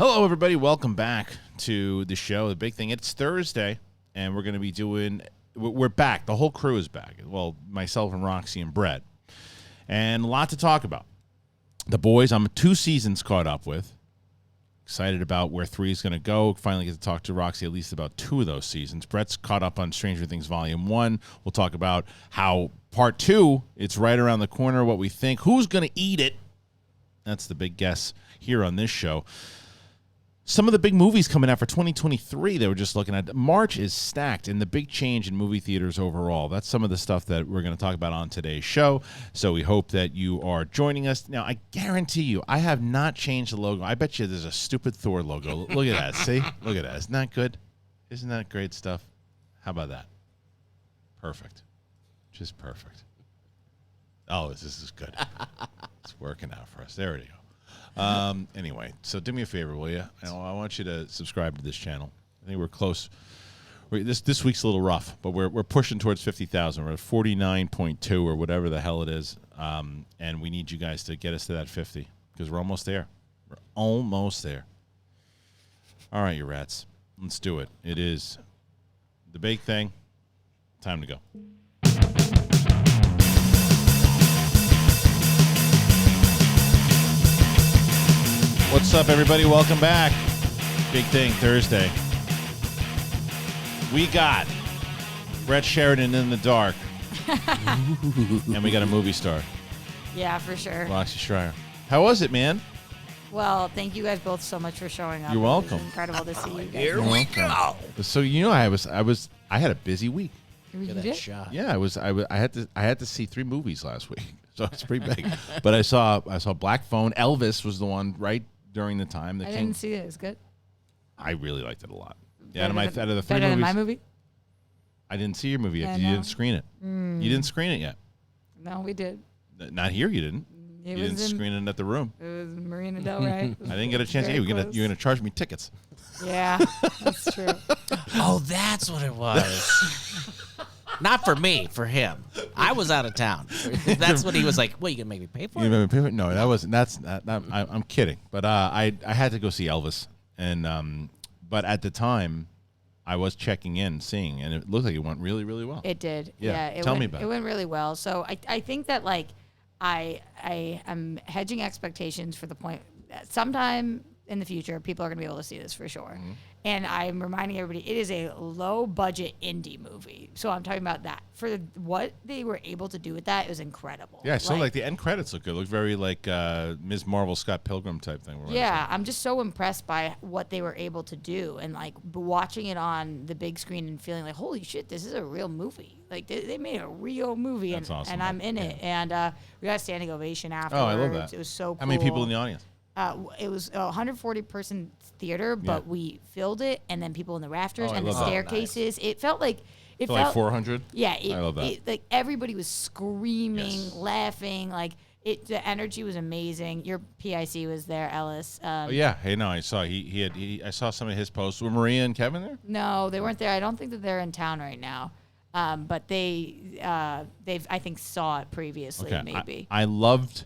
Hello, everybody. Welcome back to the show. The big thing, it's Thursday, and we're going to be doing, we're back. The whole crew is back. Well, myself and Roxy and Brett. And a lot to talk about. The boys, I'm 2 seasons caught up with. Excited about where 3 is going to go. Finally get to talk to Roxy at least about 2 of those seasons. Brett's caught up on Stranger Things Volume 1. We'll talk about how Part 2, it's right around the corner, what we think. Who's going to eat it? That's the big guess here on this show. Some of the big movies coming out for 2023 they were just looking at. March is stacked, and the big change in movie theaters overall. That's some of the stuff that we're going to talk about on today's show. So we hope that you are joining us. Now, I guarantee you, I have not changed the logo. I bet you there's a stupid Thor logo. Look at that. See? Look at that. Isn't that good? Isn't that great stuff? How about that? Perfect. Just perfect. Oh, this is good. It's working out for us. There we go. Anyway, so do me a favor, will you? I want you to subscribe to this channel. I think we're close. This week's a little rough, but we're pushing towards 50,000. We're at 49.2 or whatever the hell it is, and we need you guys to get us to that 50 because we're almost there. We're almost there. All right, you rats. Let's do it. It is the big thing. Time to go. What's up, everybody? Welcome back. Big Thing Thursday. We got Brett Sheridan in the dark. And we got a movie star. Yeah, for sure. Roxy Schreier. How was it, man? Well, thank you guys both so much for showing up. You're welcome. It was incredible to see you guys. Here we go. So I had a busy week. You did? Shot. Yeah, I had to see 3 movies last week. So it's pretty big. But I saw Black Phone. Elvis was the one right during the time. I didn't see it. It was good. I really liked it a lot. Yeah, out of the 3 better movies. than my movie? I didn't see your movie yet. Yeah, You no. didn't screen it. You didn't screen it yet. No, we did. Not here. You didn't. It You was didn't screen it at the room. It was Marina Del Rey. I didn't get a chance. Hey, you're gonna charge me tickets. Yeah, that's true. Oh, that's what it was. Not for me, for him. I was out of town. That's what he was like. What, you gonna make me pay for it? No, that wasn't. I'm kidding. But I had to go see Elvis, and but at the time, I was checking in, seeing, and it looked like it went really, really well. It did. Yeah. Yeah, Tell me about it. It went really well. So I think that like I am hedging expectations for the point that sometime in the future people are going to be able to see this for sure. Mm-hmm. And I'm reminding everybody it is a low budget indie movie. So I'm talking about that. For what they were able to do with that, it was incredible. Yeah, so like the end credits look good. It looked very like Ms. Marvel, Scott Pilgrim type thing. Yeah, I'm just so impressed by what they were able to do, and like watching it on the big screen and feeling like, holy shit, this is a real movie. Like they made a real movie, That's awesome, and I'm in it. And we got a standing ovation afterwards. Oh, I love that. It was so cool. How many people in the audience? It was a 140-person theater, but we filled it, and then people in the rafters and the staircases. Nice. It felt like like 400. Yeah, I love that. Like everybody was screaming, laughing. Like the energy was amazing. Your PIC was there, Ellis. Yeah. Hey, no, I saw I saw some of his posts. Were Maria and Kevin there? No, they weren't there. I don't think that they're in town right now. But they've I think saw it previously. Okay. Maybe I loved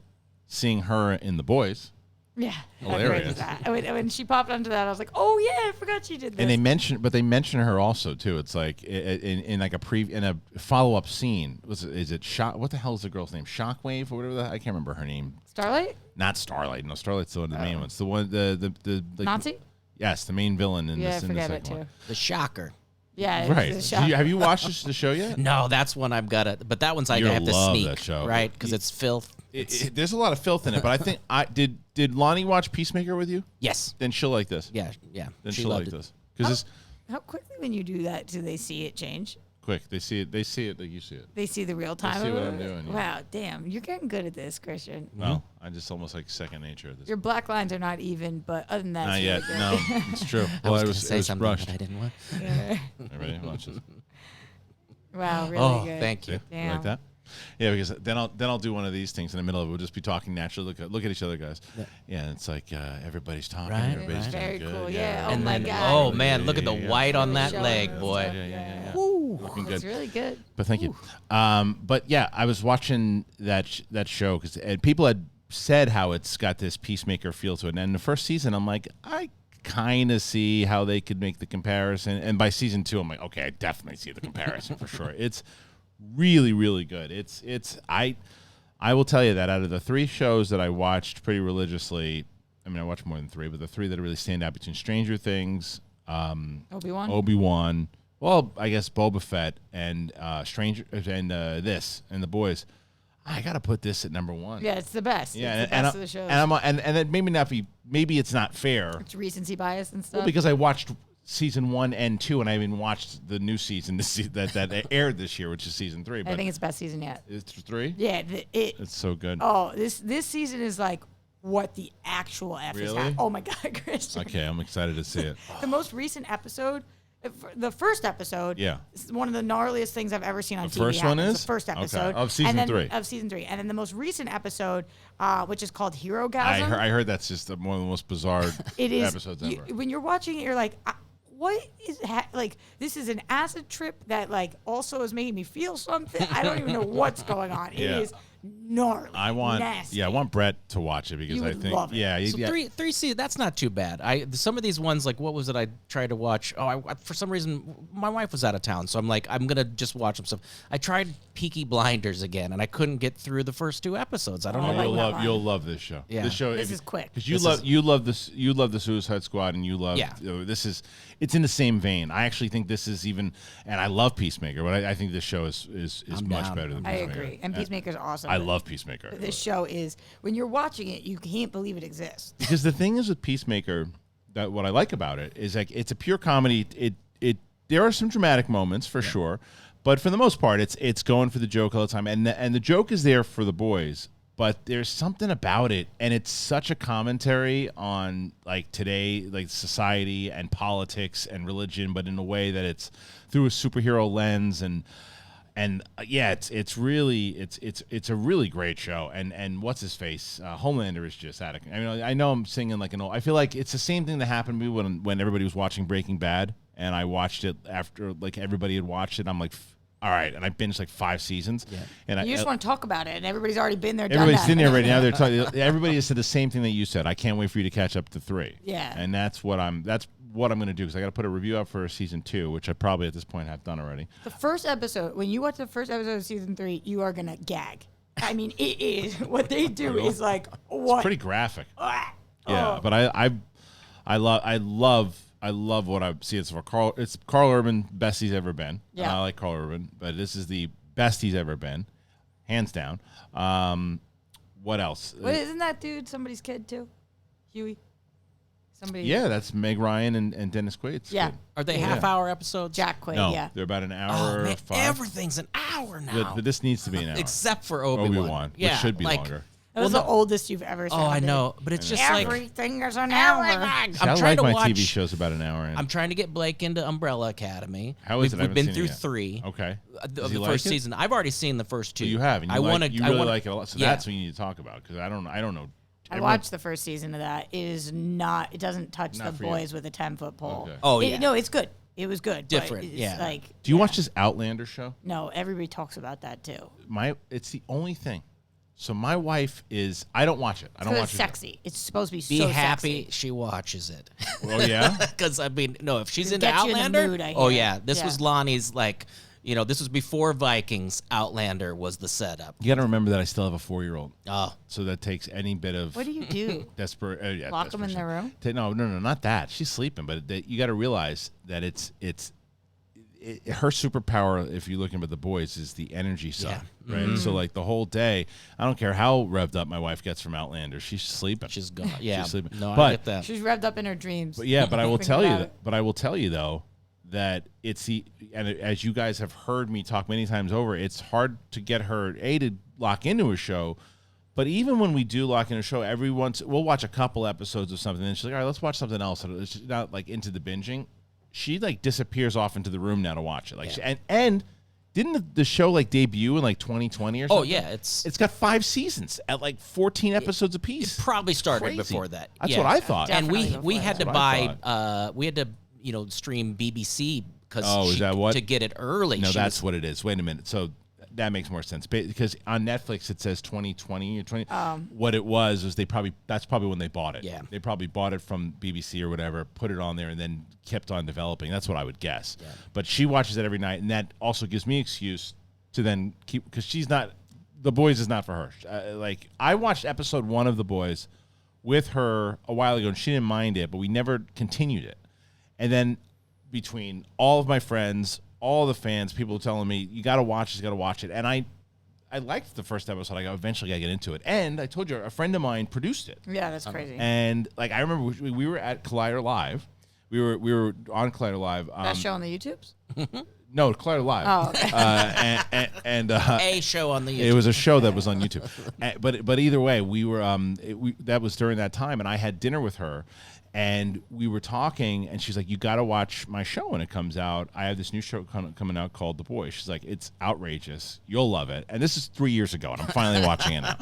seeing her in The Boys. Yeah, hilarious. When she popped onto that, I was like, "Oh yeah, I forgot she did this." And they mention her also too. It's like in like in a follow up scene. Is it Shock? What the hell is the girl's name? Shockwave or whatever. I can't remember her name. Starlight? Not Starlight. No, Starlight's the one of the main ones. The one the like, Nazi? Yes, the main villain in this. I forget in it too. The Shocker. Yeah, right. Have you watched the show yet? No, that's one I've got to. But that one's I have to sneak, that show. Right? Because it's filth. There's a lot of filth in it, but I think did Lonnie watch Peacemaker with you? Yes. Then she'll like this. Yeah. Then she'll like this because how quickly when you do that do they see it change? Quick, they see it like you see it. They see the real time. They see what I'm doing. Yeah. Wow, damn, you're getting good at this, Kristian. Well, I just almost like second nature at this. Your black lines are not even, but other than that, not yet. Really No, it's true. Well, I was say something, brushed. but I didn't want. Yeah. Everybody watches. Wow, really good. Thank you. Damn. Like that? Yeah, because then I'll do one of these things in the middle of it. We'll just be talking naturally. Look at each other, guys. Yeah, it's like everybody's talking. Right, everybody's doing very good. cool. Yeah. Oh and my then, God. oh man, look at the white on that Showing leg, those boy. stuff. Yeah. Woo, looking good. it's really good. But thank you. But yeah, I was watching that show because people had said how it's got this Peacemaker feel to it. And in the first season, I'm like, I kind of see how they could make the comparison. And by season 2, I'm like, okay, I definitely see the comparison for sure. It's really, really good. I will tell you that out of the 3 shows that I watched pretty religiously, I mean, I watched more than 3, but the 3 that really stand out between Stranger Things, Obi-Wan, well, I guess Boba Fett and this and The Boys. I gotta put this at number 1. Yeah, it's the best. Yeah, it's the best of the shows. And it maybe it's not fair. It's recency bias and stuff. Well, because I watched season 1 and 2, and I even watched the new season that aired this year, which is season 3. But I think it's best season yet. It's 3. Yeah, it's so good. Oh, this season is like what the actual F is. Really? Oh my God, Kristian. Okay, I'm excited to see it. The most recent episode. The first episode is one of the gnarliest things I've ever seen on TV. The first one is? The first episode. Okay. Of season 3. Of season 3. And then the most recent episode, which is called Hero Gasm. I heard that's just one of the most bizarre episodes ever. When you're watching it, you're like, what is like? This is an acid trip that like also is making me feel something. I don't even know what's going on. It is gnarly. Nasty. I want Brett to watch it because You I would think love it. So three seasons, that's not too bad. Some of these ones, like what was it I tried to watch? Oh, for some reason, my wife was out of town, so I'm like, I'm going to just watch some stuff. I tried Peaky Blinders again, and I couldn't get through the first 2 episodes. I don't know. You'll love this show. Yeah. This is quick. Because you love the Suicide Squad, and you love it's in the same vein. I actually think this is even, and I love Peacemaker, but I think this show is much better than I Peacemaker. agree. And Peacemaker's awesome. I love Peacemaker. This show is, when you're watching it, you can't believe it exists. Because the thing is with Peacemaker, that what I like about it is like it's a pure comedy. There are some dramatic moments for sure, but for the most part, it's going for the joke all the time, and the joke is there for the boys. But there's something about it, and it's such a commentary on like today, like society and politics and religion, but in a way that it's through a superhero lens and it's a really great show. And what's his face? Homelander is just out of. I mean, I know I'm singing like an old. I feel like it's the same thing that happened to me when everybody was watching Breaking Bad, and I watched it after like everybody had watched it. I'm like, all right, and I binged like 5 seasons. Yeah. And you just want to talk about it, and everybody's already been there. Everybody's done in there right now. They're talking. Everybody has said the same thing that you said. I can't wait for you to catch up to 3. Yeah. And that's what I'm going to do because I got to put a review out for season 2, which I probably at this point have done already. The first episode, when you watch the first episode of season 3, you are gonna gag. I mean, it is what they do is like what? It's pretty graphic. Yeah, but I love what I see. It's Carl Urban, best he's ever been. Yeah. I like Carl Urban, but this is the best he's ever been, hands down. What else? What, isn't that dude somebody's kid too? Huey? Somebody? Yeah, that's Meg Ryan and Dennis Quaid's Yeah. kid. Are they half-hour episodes? Jack Quaid, No, yeah. they're about an Oh, hour. man, 5. everything's an hour now. But this needs to be an hour. Except for Obi-Wan. which should be longer. That was the oldest you've ever seen. Oh, I know, but it's just like everything is an hour. I I'm trying like to my watch. TV shows about an hour. I'm trying to get Blake into Umbrella Academy. How is it? I We've haven't been seen it through yet. 3 Okay. of Does the he first like it? season. I've already seen the first 2. You have, and you really like it a lot. So Yeah. that's what you need to talk about because I don't know. I watched the first season of that. It doesn't touch Not the for you. boys with a 10-foot pole. Okay. Oh, yeah. No, it's good. It was good. but Different, it's yeah. Like, Do you watch this Outlander show? No, everybody talks about that too. It's the only thing. So my wife is. I don't watch it. I don't watch It's it. sexy. It's supposed to be Be so happy sexy. she watches it. Oh yeah. Because I mean, no, if she's It into gets you in the Outlander, mood, I oh hear. yeah, this Yeah. was Lonnie's like, this was before Vikings. Outlander was the setup. You got to remember that I still have a 4-year-old. Oh, So that takes any bit of. What do you do? Desperate. Lock them in their room? No, not that. She's sleeping, but you got to realize that her superpower, if you're looking at the boys, is the energy side, right? Mm-hmm. So like the whole day, I don't care how revved up my wife gets from Outlander, she's sleeping. she's gone. Yeah, She's sleeping. no, I But- get that. She's revved up in her dreams. But yeah, but I will Think tell you about that. it. But I will tell you though that and as you guys have heard me talk many times over, it's hard to get her to lock into a show. But even when we do lock in a show, we'll watch a couple episodes of something, and she's like, "All right, let's watch something else." And it's not like into the binging. She like disappears off into the room now to watch it. Like, and didn't the show like debut in like 2020 or something? Oh yeah, It's got 5 seasons at like 14 episodes apiece. probably started Crazy. before that. That's Yeah. what I thought. And Definitely we before had to That's what I buy we had to stream BBC because Oh, is that what? to get it early. No, She that's was- what it is. Wait a minute. So that makes more sense because on Netflix it says 2020 or 20. What it was that's probably when they bought it. Yeah. They probably bought it from BBC or whatever, put it on there, and then kept on developing. That's what I would guess. Yeah. But she watches it every night, and that also gives me excuse to then keep, because she's not, The Boys is not for her. Like, I watched episode 1 of The Boys with her a while ago, and she didn't mind it, but we never continued it. And then between all of my friends, all the fans, people telling me, you got to watch it. And I liked the first episode. I go, eventually I get into it. And I told you, a friend of mine produced it. Yeah, that's crazy. And like, I remember we were at Collider Live. We were on Collider Live. That show on the YouTubes? No, Collider Live. Oh, okay. And a show on the YouTube. It was a show that was on YouTube. But either way, we were that was during that time, and I had dinner with her. And we were talking, and she's like, you got to watch my show when it comes out. I have this new show coming out called The Boys. She's like, it's outrageous. You'll love it. And this is 3 years ago, and I'm finally watching it now.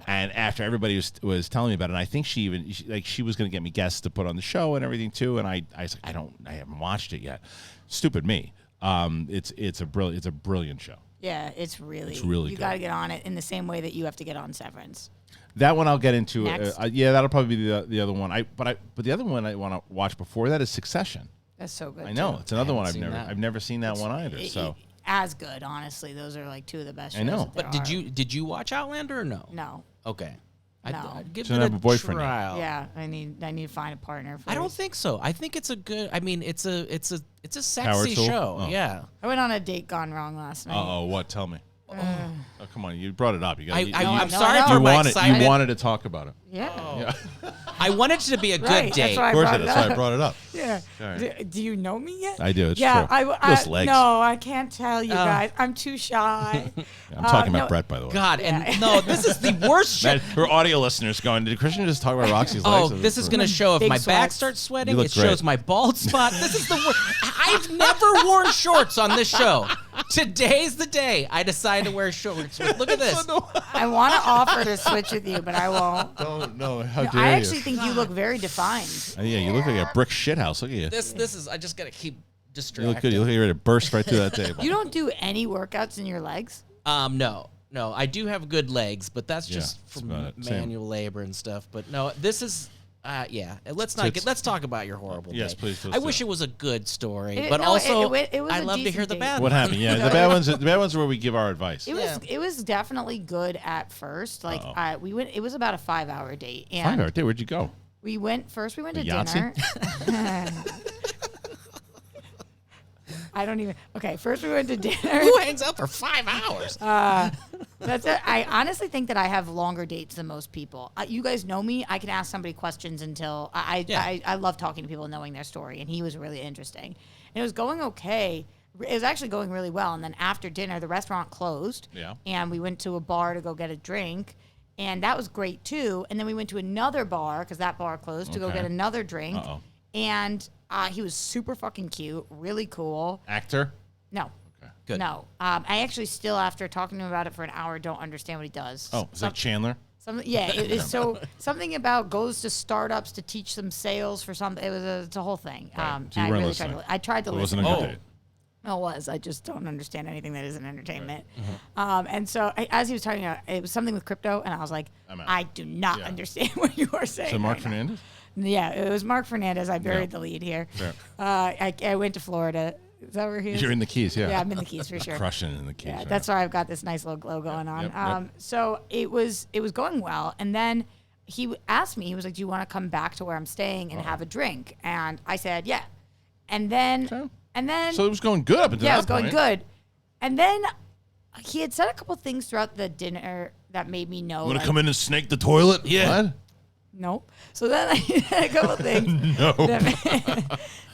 And after everybody was telling me about it, and I think she was going to get me guests to put on the show and everything too. And I was like, I haven't watched it yet. Stupid me. It's a brilliant show. Yeah, it's really good. You got to get on it in the same way that you have to get on Severance. That one I'll get into. Next. Yeah, that'll probably be the other one. But the other one I want to watch before that is Succession. That's so good. I know too. it's another one that. I've never seen that one either. So as good, honestly. Those are like two of the best shows. I know. That But there did you watch Outlander or no? No. Okay. No. I'd give Shouldn't it have a boyfriend yet. trial. Yeah, I need to find a partner. I don't first. think so. I think it's a good. I mean, it's a Power sexy tool? show. Oh. Yeah. I went on a date gone wrong last night. Oh, what? Tell me. Oh, come on, you brought it up. You got. I'm no, sorry I know. for You my wanted excitement. you wanted to talk about it. Yeah. I wanted it to be a good Right, date. that's why I Of course brought it is. it That's why I up. brought it up. Yeah. All right. Do you know me yet? I do. It's yeah, true. I legs. no, I can't tell you guys. I'm too shy. I'm talking no. about Brett, by the way. God, Yeah. and no, this is the worst show. Man, her audio listeners going, did Kristian just talk about Roxy's Oh, legs? this is going to show if Big my back sweats. starts sweating. You look It shows great. my bald spot. This is the worst. I've never worn shorts on this show. Today's the day I decided to wear shorts. Look at this. I want to offer to switch with you, but I won't. No, how dare I you? actually think you look very defined. Yeah, you look like a brick shithouse. Look at you. This is. I just got to keep You distracted. look good. You look like you're ready to burst right through that table. You don't do any workouts in your legs? No. I do have good legs, but that's Yeah, just that's from about it. Same. manual labor and stuff. But no, this is. Yeah. Let's not Tits. Let's talk about your horrible Yes, day. please, let's I do wish it. it was a good story, It- but no, also it was I a love to hear decent the date. bad. What happened? Yeah, the bad ones. The bad ones are where we give our advice. It was definitely good at first. Like we went. It was about a 5-hour date, and 5 hour day. Where'd you go? we went to Yahtzee? dinner. I don't even. Okay, first we went to dinner. Who hangs out for 5 hours? That's it. I honestly think that I have longer dates than most people. You guys know me. I can ask somebody questions until I love talking to people and knowing their story. And he was really interesting. And it was going okay. It was actually going really well. And then after dinner, the restaurant closed. Yeah. And we went to a bar to go get a drink. And that was great too. And then we went to another bar because that bar closed to go Okay. get another drink. Uh-oh. And he was super fucking cute, really cool. Actor. No. Good. No, I actually still, after talking to him about it for an hour, don't understand what he does. Oh, is that Chandler? It's so something about goes to startups to teach them sales for something. It's a whole thing. Right. So I you weren't really listening. I tried to It listen. wasn't a good date. No, it was. I just don't understand anything that isn't entertainment. And so as he was talking about, it was something with crypto, and I was like, I'm out. I do not Yeah. understand what you are saying. So Mark right now. Fernandez? Yeah, it was Mark Fernandez. I buried Yeah. the lead here. Fair. I went to Florida. Is that where he is? You're in the Keys, yeah. Yeah, I'm in the Keys for sure. Crushing it in the Keys. Yeah, right. that's why I've got this nice little glow going on. yep. So it was going well, and then he asked me. He was like, "Do you want to come back to where I'm staying and have a drink?" And I said, "Yeah." And then Okay. So it was going good up until yeah, that it was going point. good. And then he had said a couple things throughout the dinner that made me know. Want to like, come in and snake the toilet? Yeah. What? Nope. So then I had a couple things No.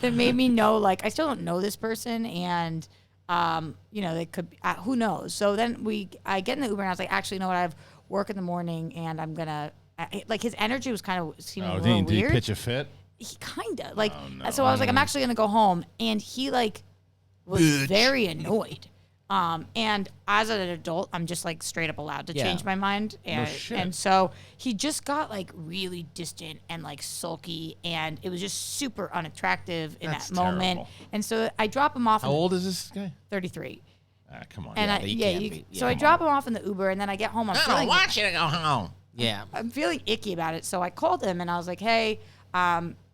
that made me know, like, I still don't know this person, and they could. Who knows? So then I get in the Uber, and I was like, actually, you know what? I have work in the morning, and I'm gonna. Like his energy was kind of seeming a little Did he weird. pitch a fit? He kind of like. no. So I was like, I'm actually gonna go home, and he like was very annoyed. And as an adult, I'm just like straight up allowed to change my mind. And, shit. and so he just got like really distant and like sulky, and it was just super unattractive in That's that moment. terrible. And so I drop him off. How old is this guy? 33. Come on. And so I drop him off in the Uber, and then I get home. I want you to go home. Yeah. I'm feeling icky about it. So I called him, and I was like, hey,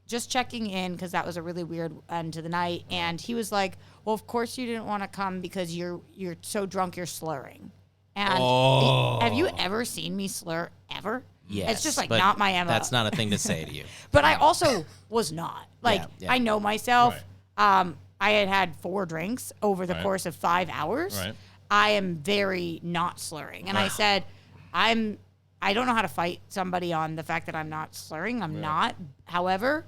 just checking in because that was a really weird end to the night. And he was like, well, of course you didn't want to come because you're so drunk you're slurring. And have you ever seen me slur ever? Yes. It's just like not my MO. That's not a thing to say to you. But I also was not. Like, I know myself. Right. I had 4 drinks over the course of 5 hours. Right. I am very not slurring. And I said, I don't know how to fight somebody on the fact that I'm not slurring. I'm not. However,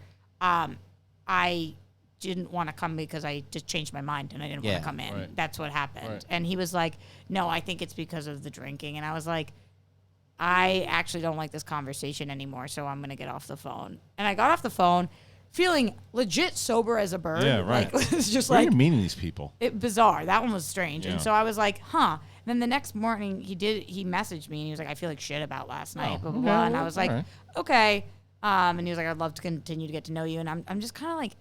I didn't want to come because I just changed my mind and I didn't want to come in. Right. That's what happened. Right. And he was like, no, I think it's because of the drinking. And I was like, I actually don't like this conversation anymore, so I'm going to get off the phone. And I got off the phone feeling legit sober as a bird. Yeah, right. Like, it's just What are like you meaning these people? bizarre. That one was strange. Yeah. And so I was like, huh. And then the next morning he messaged me and he was like, I feel like shit about last night, blah, blah, blah. And I was like, okay. And he was like, I'd love to continue to get to know you. And I'm just kind of like,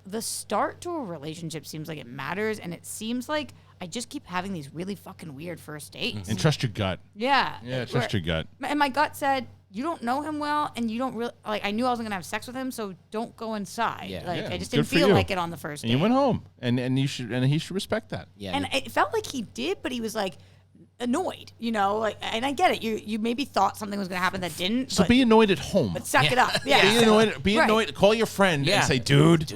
the start to a relationship seems like it matters. And it seems like I just keep having these really fucking weird first dates. And trust your gut. Yeah. Yeah, trust your gut. And my gut said, you don't know him well, and you don't really, like, I knew I wasn't going to have sex with him, so don't go inside. Yeah. Like, Yeah, I just good didn't for feel you. like it on the first And date. you went home, and he should respect that. Yeah. And it felt like he did, but he was like annoyed, you know, like, and I get it. You maybe thought something was going to happen that didn't. So but, be annoyed at home. but suck it up. Yeah. Be annoyed. Be Right. annoyed. Call your friend Yeah. and say, dude.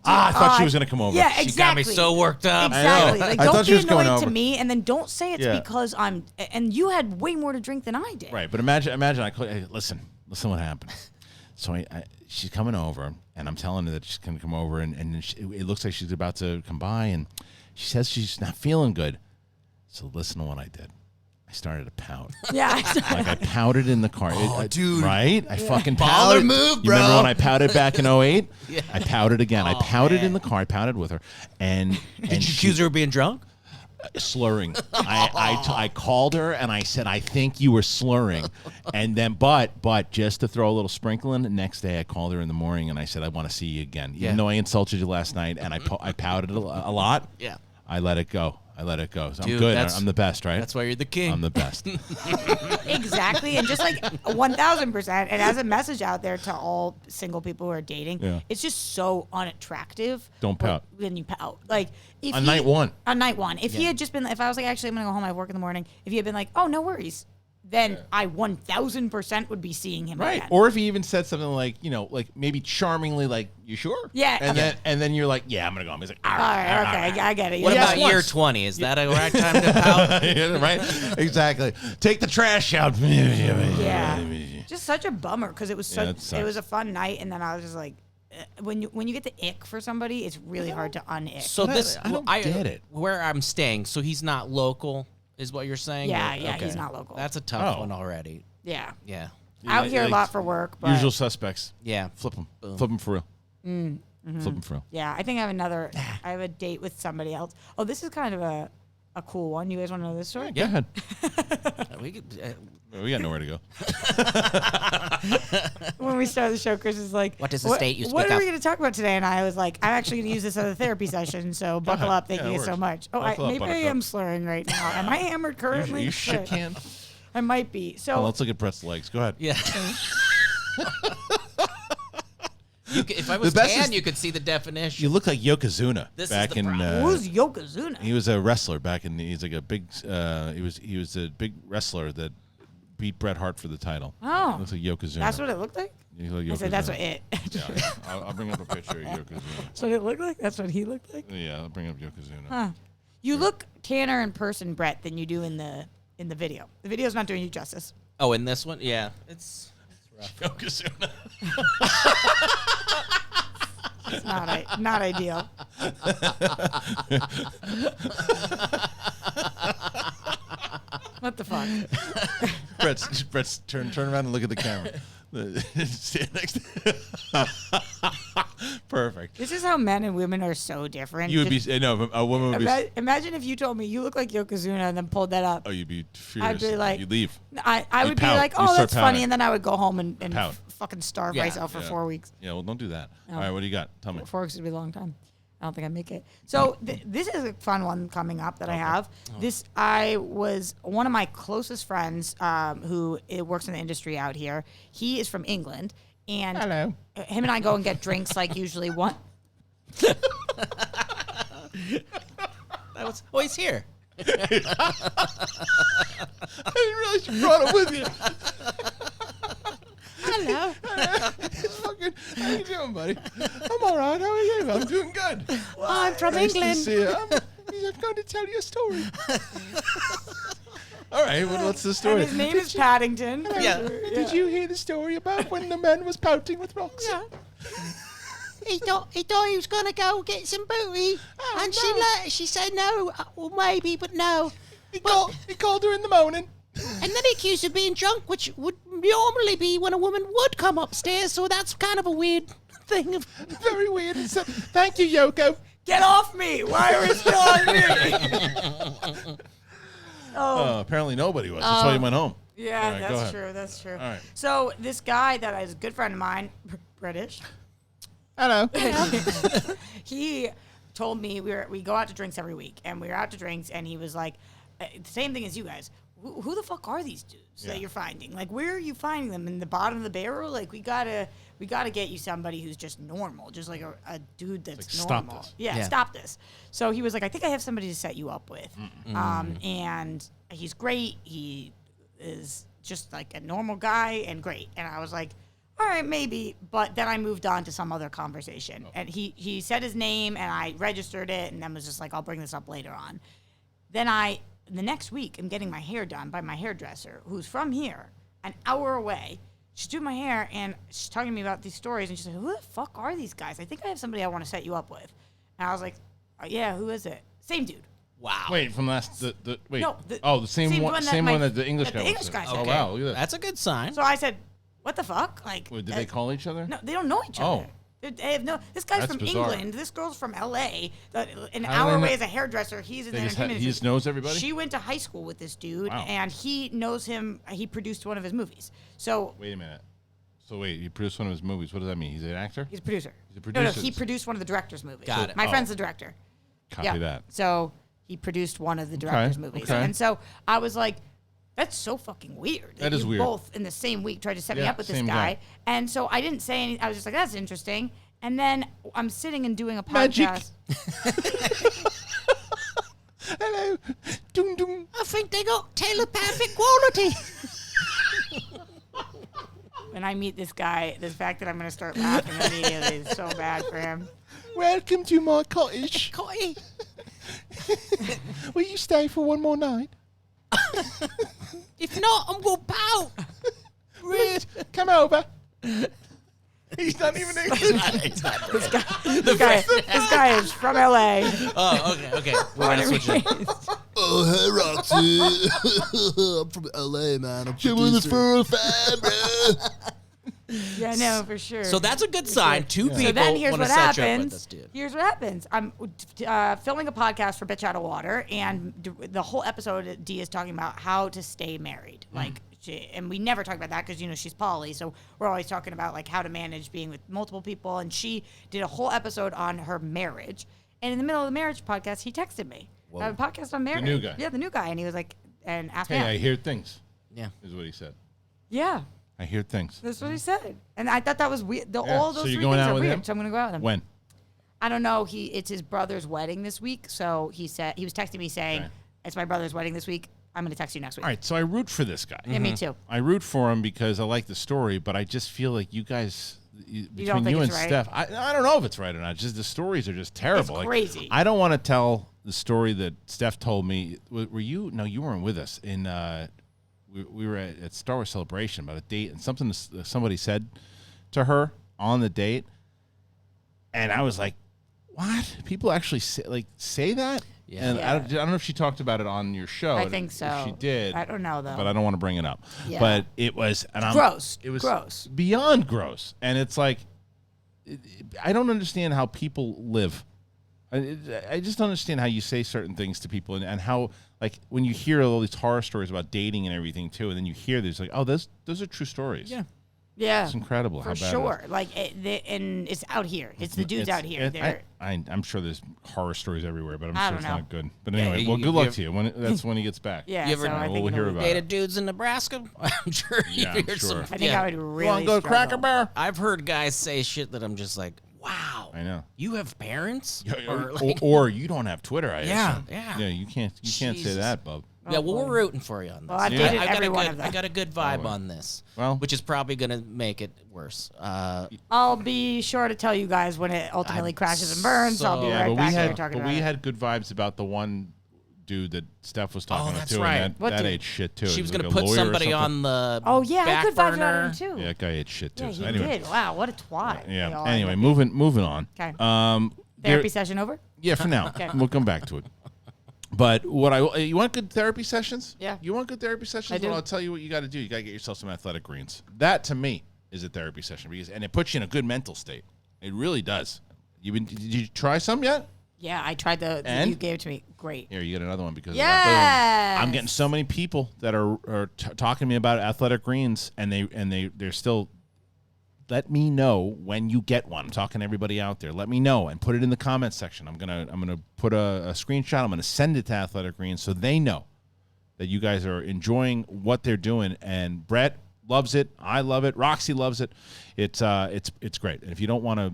I thought she was going to come over. Yeah, She exactly. got me so worked up. Exactly. I know. Like, I don't thought she be was coming annoyed to over. me, and then don't say it's because I'm. And you had way more to drink than I did. Right, but imagine I call, hey, listen what happened. So she's coming over, and I'm telling her that she's going to come over, and it looks like she's about to come by, and she says she's not feeling good. So listen to what I did. I started to pout. Yeah. Like I pouted in the car. Dude. Right? I fucking Baller pouted. move, You remember bro. when I pouted back in 08? Yeah. I pouted again. I pouted man. in the car. I pouted with her. And Did you accuse her of being drunk? slurring. I called her and I said, I think you were slurring. And then, but just to throw a little sprinkle in, the next day I called her in the morning and I said, I want to see you again. Even though I insulted you last night and I pouted a lot. Yeah. I let it go. So Dude, I'm good. that's- I'm the best, right? That's why you're the king. I'm the best. Exactly. And just like 1,000%. And as a message out there to all single people who are dating, it's just so unattractive. Don't pout. When you pout. Like, if On night one. On night one. If he had just been, if I was like, actually, I'm going to go home, I have work in the morning. If he had been like, oh, no worries, then I 1,000% would be seeing him Right. again. Or if he even said something like, like maybe charmingly, like, you sure? Yeah. And then you're like, yeah, I'm going to go home. He's like, all All right. right, okay, I get it. What Yeah. about year 20? Is that a right time to pout? Yeah, right? Exactly. Take the trash out. Yeah. Just such a bummer because it was Yeah, such, it it was sucks. a fun night, and then I was just like, when you get the ick for somebody, it's really hard to unick. So this, I don't get it. Where I'm staying, so he's not local, is what you're saying? Yeah, Or- yeah, okay. he's not local. That's a tough Oh. one already. Yeah. Yeah. Out here a like, lot for work, but Usual suspects. Yeah. Flip them. Boom. Flip them for real. Flip them for real. yeah, I think I have a date with somebody else. Oh, this is kind of a cool one. You guys want to know this story? Go ahead. We could, We got nowhere to go. When we started the show, Chris is like, What is the state you What speak are we of?" going to talk about today? And I was like, I'm actually going to use this as a therapy session, so buckle up. Thank Yeah, it you so works. much. Oh, Buckle up, maybe I Buttercup. am slurring right now. Am I hammered currently? You shit can. I might be. So Oh, let's look at Brett's legs. Go ahead. yeah. If I was The best tan, is- you could see the definition. You look like Yokozuna This is back the in. problem. who's Yokozuna? He was a wrestler back in. He's like a big. He was a big wrestler that beat Bret Hart for the title. Oh. Looks like Yokozuna. That's what it looked like? You look I said, that's what Yokozuna. it. Yeah, I'll bring up a picture of Yokozuna. That's what it looked like? That's what he looked like? Yeah, I'll bring up Yokozuna. Huh. You look tanner in person, Brett, than you do in the video. The video's not doing you justice. Oh, in this one? Yeah. It's Yokozuna. It's not ideal. What the fuck? Brett's turn around and look at the camera. Stand next to Perfect. This is how men and women are so different. You would be no, a woman would be. Imagine if you told me you look like Yokozuna and then pulled that up. Oh, you'd be furious. I'd be like, you leave. I would be pout. like, You oh, start that's funny, pouting. and then I would go home and Pout. fucking starve Yeah, myself for Yeah. 4 weeks. Yeah, well, don't do that. All right, what do you got? Tell me. 4 weeks would be a long time. I don't think I make it. So this is a fun one coming up that I have. One of my closest friends who works in the industry out here. He is from England, and Hello. Him and I go and get drinks like usually one. He's here. I didn't realize you brought him with you. Hello. How you doing, buddy? I'm all right. How are you? I'm doing good. I'm from England. To see you. I'm going to tell you a story. All right. What's the story? And his name is Paddington. Yeah. Did you hear the story about when the man was pouting with Roxy? Yeah. He thought he was gonna go get some booty, and she said no, or maybe, but no. He called her in the morning. And then he accused her of being drunk, which would normally be when a woman would come upstairs. So that's kind of a weird thing. Very weird. Thank you, Yoko. Get off me! Why are you still on me? Apparently nobody was. That's why he went home. Yeah, All right, go that's ahead. true. That's true. All right. So this guy that is a good friend of mine, British. Hello. He told me we go out to drinks every week, and we were out to drinks, and he was like, the same thing as you guys. Who the fuck are these dudes that you're finding? Like, where are you finding them? In the bottom of the barrel? Like, we gotta get you somebody who's just normal, just like a dude that's like, normal. stop this. Yeah, stop this. So he was like, I think I have somebody to set you up with. And he's great. He is just like a normal guy and great. And I was like, all right, maybe. But then I moved on to some other conversation. And he said his name, and I registered it, and then was just like, I'll bring this up later on. Then the next week, I'm getting my hair done by my hairdresser, who's from here, an hour away. She's doing my hair, and she's talking to me about these stories, and she's like, who the fuck are these guys? I think I have somebody I want to set you up with. And I was like, yeah, who is it? Same dude. Wow. Wait, from last wait. No, the same one that the English guy. The English guy. Oh wow, look at that. That's a good sign. So I said, what the fuck? Like, Wait, did they call each other? No, they don't know each other. They have no. This guy's That's from bizarre. England. This girl's from L.A. An How do hour they away know- as a hairdresser. He's in the He entertainment. just knows everybody. She went to high school with this dude, Wow. and he knows him. He produced one of his movies. So Wait a minute. So wait, he produced one of his movies. What does that mean? He's an actor? he's a producer. He's a No, producer. he produced one of the director's movies. Got it. My Oh. friend's the director. Copy that. So he produced one of the director's movies. okay. And so I was like, that's so fucking weird. That is you weird. Both in the same week tried to set me Yeah, up with this same guy. guy. And so I didn't say anything. I was just like, that's interesting. And then I'm sitting and doing a Magic. podcast. Hello. Doom doom. I think they got telepathic quality. When I meet this guy, the fact that I'm going to start laughing immediately is so bad for him. Welcome to my cottage. Cotty. Will you stay for one more night? If not, I'm gonna pout. Come over. He's not even English. This guy is from L.A. Oh, okay. We're gonna switch it. Oh, hey, Roxy. I'm from LA, man. I'm doing this for a fan, bro. Yeah, no, for sure. So that's a good sign. Two people So then here's want to what set you up with happens. this dude. Here's what happens. I'm filming a podcast for Bitch Out of Water, and the whole episode, Dee is talking about how to stay married. Like, and we never talk about that because, she's poly, so we're always talking about, like, how to manage being with multiple people. And she did a whole episode on her marriage. And in the middle of the marriage podcast, he texted me. I have a podcast on marriage. new guy. Yeah, the new guy. And he was like, and asked Hey, me out. I hear things. Yeah. Is what he said. Yeah, I hear things. that's what he said. And I thought that was weird. All So those you're three going things out are with weird, him? so I'm going to go out with him. When? I don't know. It's his brother's wedding this week, so he said he was texting me saying, Okay. "It's my brother's wedding this week. I'm going to text you next week." All right, so I root for this guy. Yeah, me too. I root for him because I like the story, but I just feel like you guys, between think you and it's right? Steph, I don't know if it's right or not. Just the stories are just terrible. It's crazy. I don't want to tell the story that Steph told me. Were you? No, you weren't with us. We were at Star Wars Celebration about a date, and somebody said to her on the date, and I was like, "What? People actually say that?" Yeah. And Yeah. I don't know if she talked about it on your show. I think so. If she did. I don't know though. But I don't want to bring it up. Yeah. But it was Gross. It was Gross. beyond gross, and it's like I don't understand how people live. I just don't understand how you say certain things to people, and how, like, when you hear all these horror stories about dating and everything too, and then you hear there's like, oh, those are true stories. Yeah. Yeah, It's incredible for how bad sure. it is. Like, and it's out here. It's the dudes out here. I'm sure there's horror stories everywhere, but I'm I sure don't it's know. not good. But anyway, well, you- good luck you- to you. That's when he gets back. Yeah, You ever- so I We'll think hear it'll be- about it. Dated dudes in Nebraska. I'm sure Yeah, you've I'm heard sure. some. I think I would really You want to go to Cracker struggle. Barrel? I've heard guys say shit that I'm just like, wow. I know. You have parents? Or, Or, like- or you don't have Twitter, I Yeah, assume. yeah. Yeah, you can't say Jesus. that, bub. yeah, well, boy. we're rooting for you on this. Well, I've Yeah. dated I got every a one good, of them. I got a good vibe Oh, on this. Well- which is probably going to make it worse. I'll be sure to tell you guys when it ultimately crashes and burns. I'll be so- Yeah, right but back we here had talking but about we it. had good vibes about the one dude that Steph was talking about that's too. right. And What that dude? ate shit too. She He was like going a to put lawyer or somebody something. on the Oh yeah, I back had good vibes about burner. him too. Yeah, that guy ate shit too. Yeah, so he anyway. did. Wow, what a twat. Yeah. They all Anyway, ended up moving on. Okay. There- Therapy session over? Yeah, for now. Okay. We'll come back to it. But you want good therapy sessions? Yeah. You want good therapy sessions? I do. Well, I'll tell you what you got to do. You got to get yourself some athletic greens. That to me is a therapy session and it puts you in a good mental state. It really does. Did you try some yet? Yeah, I tried And? you gave it to me. Great. Here, you get another one because of that. Yes. I'm getting so many people that are talking to me about athletic greens, and they're still. Let me know when you get one. I'm talking to everybody out there. Let me know and put it in the comments section. I'm gonna put a screenshot. I'm gonna send it to Athletic Greens so they know that you guys are enjoying what they're doing. And Brett loves it. I love it. Roxy loves it. It's great. And if you don't want to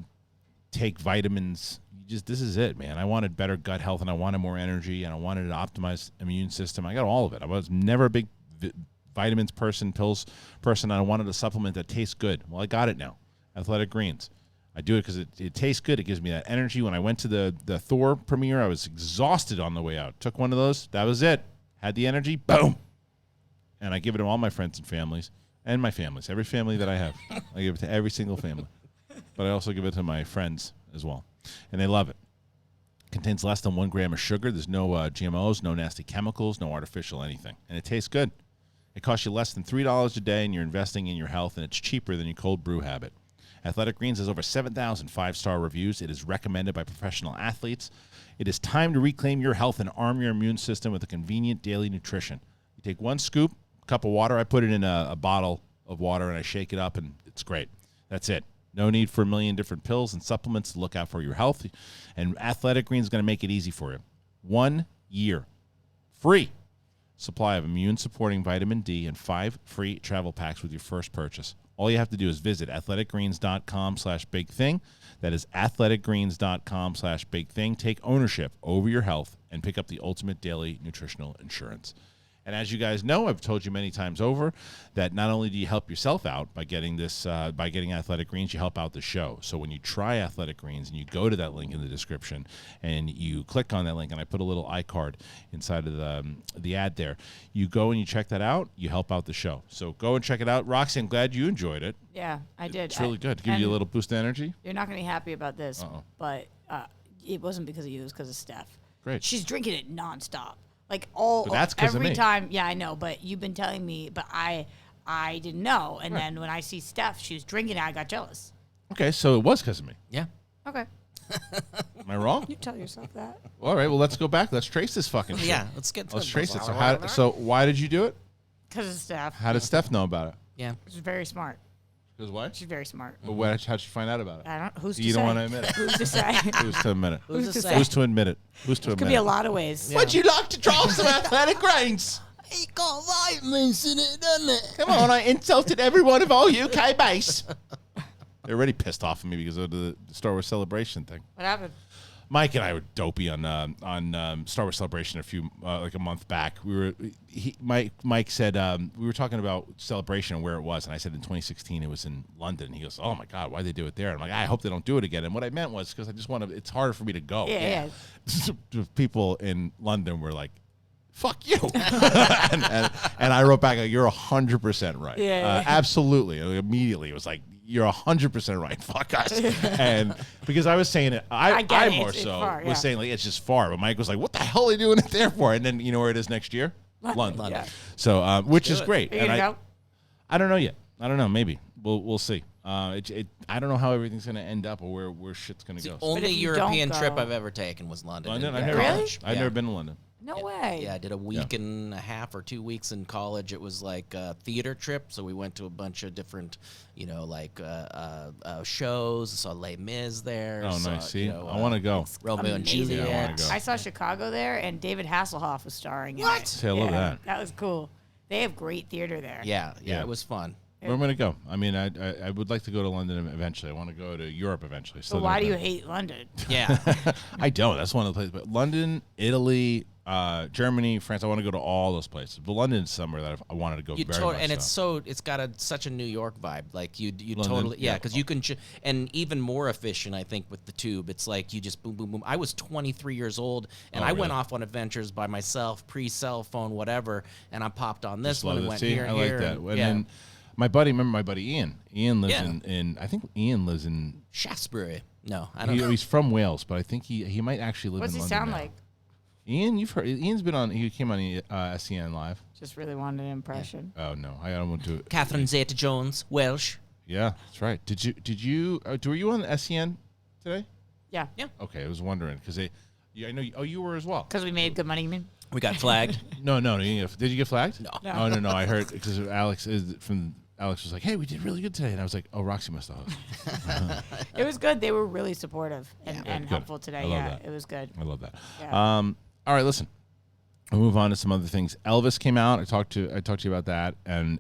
take vitamins, this is it, man. I wanted better gut health, and I wanted more energy, and I wanted an optimized immune system. I got all of it. I was never a big vitamins person, pills person. I wanted a supplement that tastes good. Well, I got it now. Athletic Greens. I do it because it tastes good. It gives me that energy. When I went to the Thor premiere, I was exhausted on the way out. Took one of those. That was it. Had the energy. Boom. And I give it to all my friends and families, and my families. Every family that I have, I give it to every single family. But I also give it to my friends as well, and they love it. Contains less than 1 gram of sugar. There's no GMOs, no nasty chemicals, no artificial anything, and it tastes good. It costs you less than $3 a day, and you're investing in your health, and it's cheaper than your cold brew habit. Athletic Greens has over 7,000 five-star reviews. It is recommended by professional athletes. It is time to reclaim your health and arm your immune system with a convenient daily nutrition. You take 1 scoop, cup of water. I put it in a bottle of water, and I shake it up, and it's great. That's it. No need for a million different pills and supplements to look out for your health. And Athletic Greens is going to make it easy for you. 1 year. Free supply of immune-supporting vitamin D and 5 free travel packs with your first purchase. All you have to do is visit athleticgreens.com/bigthing. That is athleticgreens.com/bigthing. Take ownership over your health and pick up the ultimate daily nutritional insurance. And as you guys know, I've told you many times over that not only do you help yourself out by getting this, by getting Athletic Greens, you help out the show. So when you try Athletic Greens and you go to that link in the description and you click on that link, and I put a little iCard inside of the ad there, you go and you check that out, you help out the show. So go and check it out. Roxy, I'm glad you enjoyed it. Yeah, I did. It's really good. Give you a little boost of energy. You're not going to be happy about this, but it wasn't because of you. It was because of Steph. Great. She's drinking it nonstop. Like But that's 'cause of every me. time. Yeah, I know, but you've been telling me, but I didn't know. And then when I see Steph, she was drinking it, I got jealous. Okay, so it was because of me. Yeah. Okay. Am I wrong? You tell yourself that. All right, well, let's go back. Let's trace this fucking shit. Yeah. Let's get. Let's trace it. So why did you do it? Because of Steph. How did Steph know about it? Yeah. She's very smart. Because why? She's very smart. Well, how'd you find out about it? I don't. Who's to You say? don't want to admit it. Who's to say? Who's to admit it? Who's to say? say? Who's to admit it? Who's to admit Could be a it? lot of ways. Yeah. Would you like to try some Athletic Greens? It got vitamins in it, doesn't it? Come on, I insulted everyone of all UK base. They're already pissed off at me because of the Star Wars Celebration thing. What happened? Mike and I were dopey on Star Wars Celebration a month back. Mike said we were talking about Celebration and where it was, and I said in 2016 it was in London. He goes, "Oh my God, why'd they do it there?" I'm like, "I hope they don't do it again." And what I meant was because I just want to. It's harder for me to go. Yeah. People in London were like, "Fuck you," and I wrote back, "You're 100% right." Yeah. Absolutely. Immediately, it was like, "You're 100% right. Fuck us." And because I was saying it, I get it. more It's so far, yeah. was saying like it's just far, but Mike was like, "What the hell are they doing it there for?" And then you know where it is next year, London. Yeah. So which is great. Are you And gonna go? I don't know yet. I don't know. Maybe we'll see. I don't know how everything's going to end up or where shit's going to go. The only if you European don't trip go- I've ever taken was London. London? Really? I've never been to London. No way. Yeah, I did a week and a half or 2 weeks in college. It was like a theater trip, so we went to a bunch of different, shows. Saw Les Mis there. Oh, saw, nice. See, I want to go. Romeo and Amazing. Yeah, I wanna Juliet. go. I saw Chicago there, and David Hasselhoff was starring in it. See, I love that. That was cool. They have great theater there. Yeah, Yeah. it was fun. Where am I going to go? I mean, I would like to go to London eventually. I want to go to Europe eventually. But why do you hate London? Yeah. I don't. That's one of the places. But London, Italy, Germany, France. I want to go to all those places. But London is somewhere that I wanted to go very much. And so. it's got such a New York vibe. Like you London, totally yeah. because you can and even more efficient. I think with the tube, it's like you just boom boom boom. I was 23 years old and I went really? off on adventures by myself, pre-cell phone, whatever, and I popped on this Just one love and it. went See, here I and like here. that. And, And yeah. then my buddy, remember my buddy Ian? Ian lives Yeah. in I think Ian lives in. Shaftesbury. No, I don't know. He's from Wales, but I think he might actually live What's in he London sound now. like? Ian, you've heard. Ian's been on. He came on SEN Live. Just really wanted an impression. Oh no, I don't want to. Catherine Zeta-Jones, Welsh. Yeah, that's right. Did you? Were you on SEN today? Yeah. Yeah. Okay, I was wondering because I know. You were as well. Because we made good money, you mean? We got flagged. No. Did you get flagged? No. Oh no. I heard because Alex was like, "Hey, we did really good today," and I was like, "Oh, Roxy must have hosted." It was good. They were really supportive and Good. helpful today. I love Yeah, that. it was good. I love that. Yeah. All right, listen. We'll move on to some other things. Elvis came out. I talked to you about that, and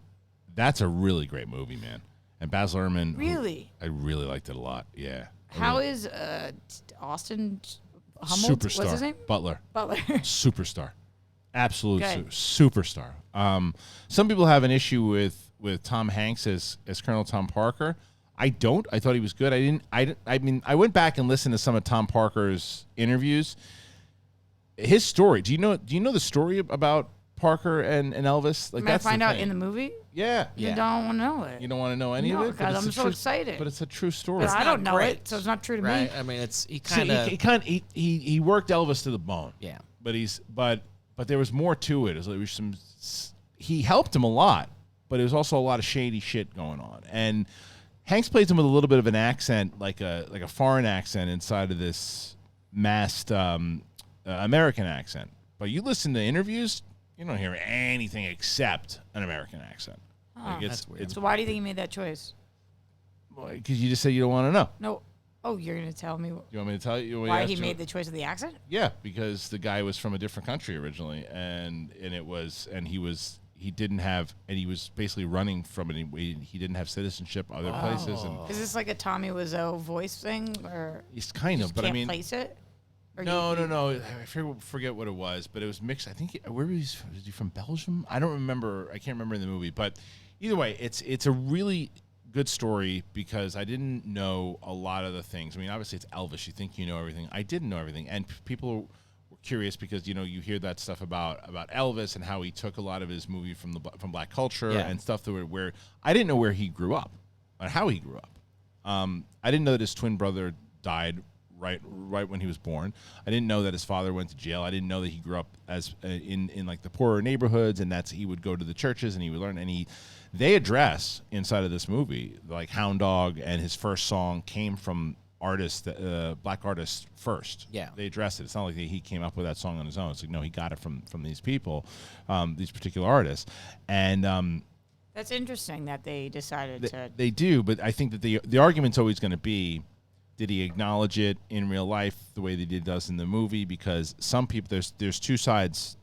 that's a really great movie, man. And Baz Luhrmann. Really? I really liked it a lot. Yeah. How is Austin Hummel? Superstar? What's his name? Butler. Butler. Superstar. Absolute Good. superstar. Some people have an issue with Tom Hanks as Colonel Tom Parker. I don't. I thought he was good. I mean, I went back and listened to some of Tom Parker's interviews. His story. Do you know the story about Parker and Elvis? Like Am I that's find the out thing. in the movie? Yeah. You Yeah. don't want to know it. You don't want to know any No, of it? But because it's I'm a so true- excited. But it's a true story. But I don't know great. it, so it's not true to Right? me. I mean, it's he See, kind of he worked Elvis to the bone. yeah. But there was more to it. There was he helped him a lot, but there was also a lot of shady shit going on. And Hanks plays him with a little bit of an accent, like a foreign accent inside of this masked American accent. But you listen to interviews, you don't hear anything except an American accent. Like That's weird. So why do you think he made that choice? Because you just said you don't want to know. No. Oh, you're going to tell me You want me to tell you why he made the choice of the accent? Yeah, because the guy was from a different country originally, and he didn't have, and he was basically running from it. He didn't have citizenship other places, and Is this like a Tommy Wiseau voice thing, or he's kind of. just But I can't mean, place it? Or no. I forget what it was, but it was mixed. I think where was he from? Belgium? I don't remember. I can't remember in the movie, but either way, it's a really good story because I didn't know a lot of the things. I mean, obviously it's Elvis. You think you know everything. I didn't know everything, and people were curious because you hear that stuff about Elvis and how he took a lot of his movie from black culture Yeah. and stuff that where I didn't know where he grew up or how he grew up. I didn't know that his twin brother died right when he was born. I didn't know that his father went to jail. I didn't know that he grew up as in like the poorer neighborhoods, and he would go to the churches and he would learn. And they address inside of this movie like Hound Dog, and his first song came from artists, black artists first. Yeah. They addressed it. It's not like he came up with that song on his own. It's like no, he got it from these people, these particular artists, and. That's interesting that they decided to. They do, but I think that the argument's always going to be, did he acknowledge it in real life the way that he does in the movie? Because some people, there's two sides,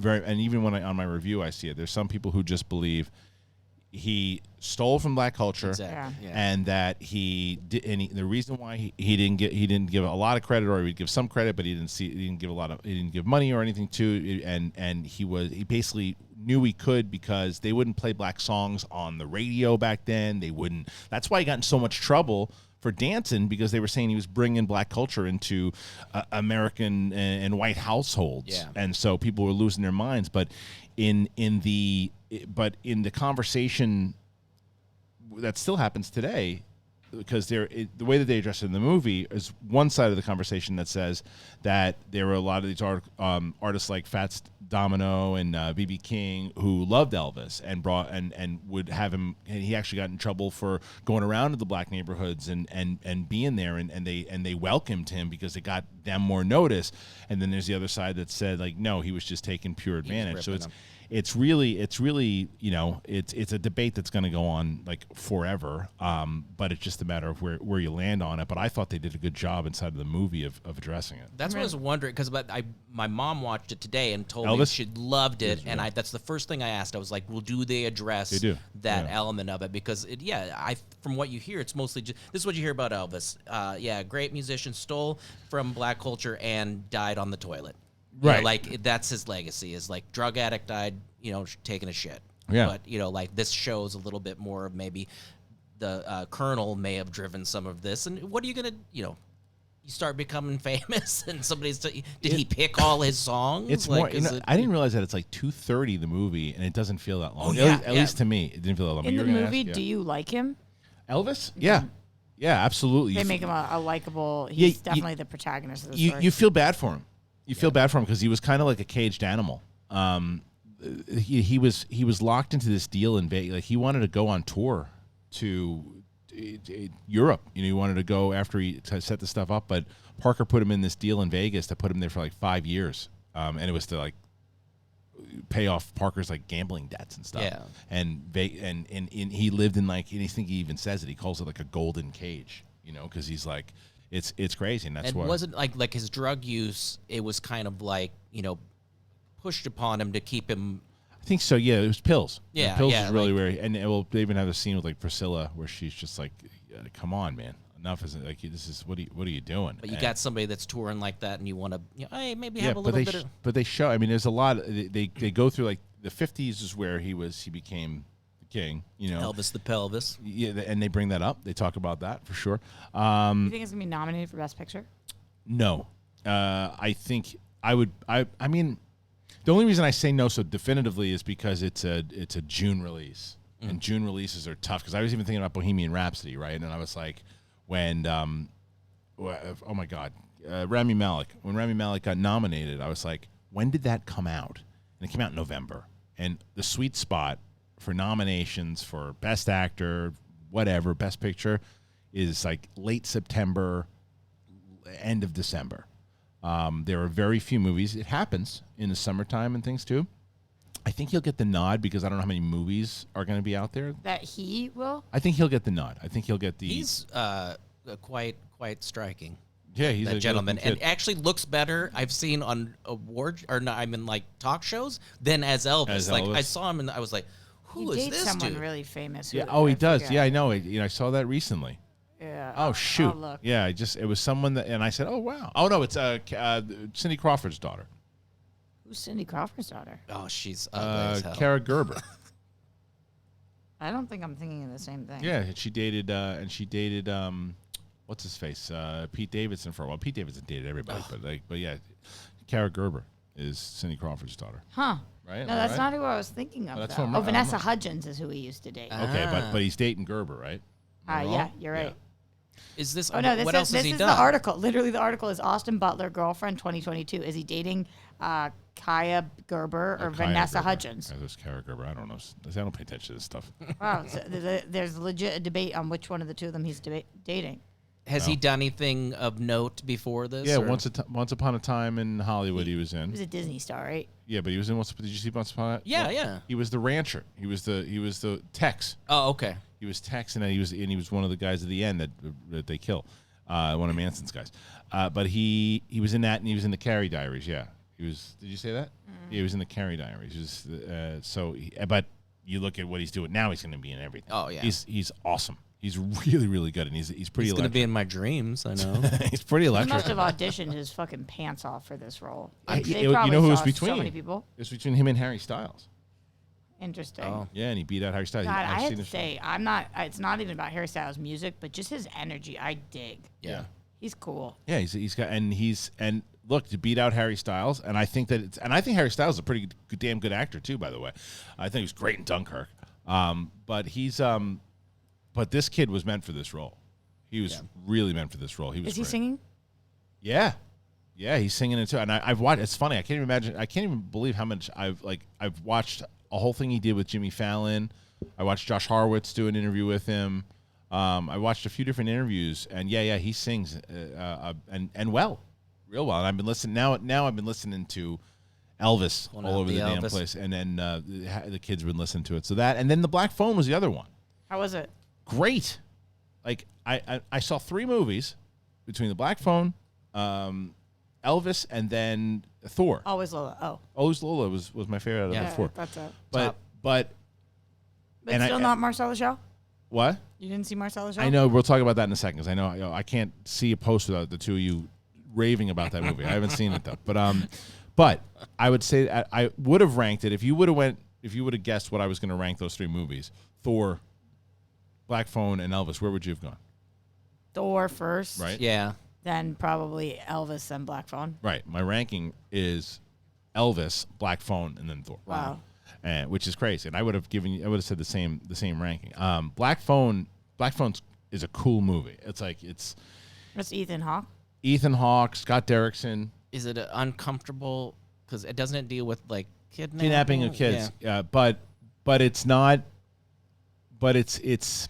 and even when on my review I see it, there's some people who just believe he stole from black culture, Exactly. Yeah. and that he did. And the reason why he didn't give a lot of credit, or he would give some credit, but he didn't give money or anything to, and he basically knew he could because they wouldn't play black songs on the radio back then. They wouldn't. That's why he got in so much trouble for dancing, because they were saying he was bringing black culture into American and white households. Yeah. And so people were losing their minds. But in the conversation that still happens today, because the way that they address it in the movie is one side of the conversation that says that there were a lot of these artists like Fats Domino and B.B. King who loved Elvis and would have him. And he actually got in trouble for going around to the black neighborhoods and being there, and they welcomed him because it got them more notice. And then there's the other side that said like, no, he was just taking pure advantage. So it's really it's a debate that's going to go on like forever. But it's just a matter of where you land on it. But I thought they did a good job inside of the movie of addressing it. That's what I was wondering, because my mom watched it today and told me Elvis? she loved it, and that's the first thing I asked. I was like, "Well, do they address that element of it?" Because from what you hear, it's mostly this is what you hear about Elvis. Great musician, stole from black culture and died on the toilet. Right. Like that's his legacy, is like drug addict, died, taking a shit. Yeah. But, like this shows a little bit more of maybe the Colonel may have driven some of this. And what are you going to, you start becoming famous and did he pick all his songs? It's like, more, I didn't realize that it's like 2:30 the movie and it doesn't feel that long. At least to me, it didn't feel that long. In the movie, do you like him? Elvis? Yeah. Yeah, absolutely. They make him a likable, he's definitely the protagonist of the story. You feel bad for him. You feel bad for him because he was kind of like a caged animal. He was locked into this deal in Vegas. Like he wanted to go on tour to Europe. He wanted to go after he set the stuff up, but Parker put him in this deal in Vegas that put him there for like 5 years, and it was to like pay off Parker's like gambling debts and stuff. Yeah, and he lived in like, and I think he even says it. He calls it like a golden cage, because he's like. It's crazy, and that's why. And wasn't like his drug use, it was kind of like, pushed upon him to keep him. I think so, yeah. It was pills. Yeah, pills is really where, they even have a scene with like Priscilla where she's just like, come on, man. Enough isn't like, this is, what are you doing? But you got somebody that's touring like that and you want to, hey, maybe have a little bit of. But they show, there's a lot, they go through like, the 50s is where he became king, Elvis the Pelvis. Yeah, and they bring that up. They talk about that for sure. You think it's gonna be nominated for Best Picture? No, I think I would. The only reason I say no so definitively is because it's a June release, and June releases are tough. Because I was even thinking about Bohemian Rhapsody, right? And I was like, when oh my God, Rami Malek. When Rami Malek got nominated, I was like, when did that come out? And it came out in November, and the sweet spot for nominations for Best Actor, whatever, Best Picture, is like late September, end of December. There are very few movies. It happens in the summertime and things too. I think he'll get the nod because I don't know how many movies are going to be out there. That he will? I think he'll get the nod. I think he'll get the... He's quite striking. Yeah, he's that a gentleman, and actually looks better. I've seen on like talk shows than as Elvis. Like I saw him and I was like, who is this someone dude? really famous. Yeah. Oh, he does. Yeah, I know. I saw that recently. Yeah. Oh shoot. Oh, look. Yeah. It was someone that, and I said, oh wow. Oh no, it's Cindy Crawford's daughter. Who's Cindy Crawford's daughter? Oh, she's ugly as hell. Kara Gerber. I don't think I'm thinking of the same thing. Yeah, she dated what's his face? Pete Davidson for a while. Pete Davidson dated everybody, but yeah, Kara Gerber is Cindy Crawford's daughter. Huh. Right? No, that's not who I was thinking of. That's though. what I'm- Vanessa Hudgens is who he used to date. Okay, but he's dating Gerber, right? Am I Yeah, wrong? you're right. Is this? Oh no, what else has he is done? the article. Literally, the article is Austin Butler, girlfriend, 2022. Is he dating Kaya Gerber or Kaya Vanessa Gerber. Hudgens? Yeah, there's Kara Gerber. I don't know. I don't pay attention to this stuff. Wow, so there's legit a debate on which one of the two of them he's dating. Has he done anything of note before this? Yeah, or? once upon a time in Hollywood, he was He was in. a Disney star, right? Yeah, but he was in. Did you see Once Upon a? Yeah. He was the rancher. He was the Tex. Oh, okay. He was Tex, and he was one of the guys at the end that they kill, one of Manson's guys. But he was in that, and he was in the Carrie Diaries. Yeah, he was. Did you say that? Yeah, he was in the Carrie Diaries. But you look at what he's doing now. He's going to be in everything. Oh yeah. He's awesome. He's really, really good, and he's pretty. He's going to electric. be in my dreams. I know. He's pretty He electric. must have auditioned his fucking pants off for this role. They you know probably who was saw between? so many people. It was between him and Harry Styles. Interesting. Oh. Yeah, and he beat out Harry Styles. God, I've I have seen to his- say, I'm not. It's not even about Harry Styles' music, but just his energy. I dig. Yeah. He's cool. Yeah, he's got and look to beat out Harry Styles, and I think I think Harry Styles is a pretty good, damn good actor too. By the way, I think he was great in Dunkirk. But this kid was meant for this role. He was really meant for this role. He was. Is he great. singing? Yeah, yeah, he's singing it too. And I've watched. It's funny. I can't even imagine. I can't even believe how much I've watched a whole thing he did with Jimmy Fallon. I watched Josh Hartnett do an interview with him. I watched a few different interviews, and he sings and well, real well. And I've been listening now. I've been listening to Elvis all over the damn place, and then the kids have been listening to it. So that, and then The Black Phone was the other one. How was it? Great. Like I saw 3 movies between The Black Phone, Elvis, and then Thor. Always Lola. Oh. Always Lola was my favorite out of the 4. That's it. But still not Marcelo show? What? You didn't see Marcelo show? I know. We'll talk about that in a second. 'Cause I know I can't see a post without the two of you raving about that movie. I haven't seen it though. But I would say I would have ranked it if you would have guessed what I was going to rank those 3 movies: Thor, Black Phone, and Elvis. Where would you have gone? Thor first. Right. Yeah. Then probably Elvis, then Black Phone. Right. My ranking is Elvis, Black Phone, and then Thor. Wow. Which is crazy. And I would have said the same ranking. Black Phone is a cool movie. It's Ethan Hawke. Ethan Hawke, Scott Derrickson. Is it uncomfortable? Because it doesn't deal with like Kidnapping of kids. But it's not. But it's.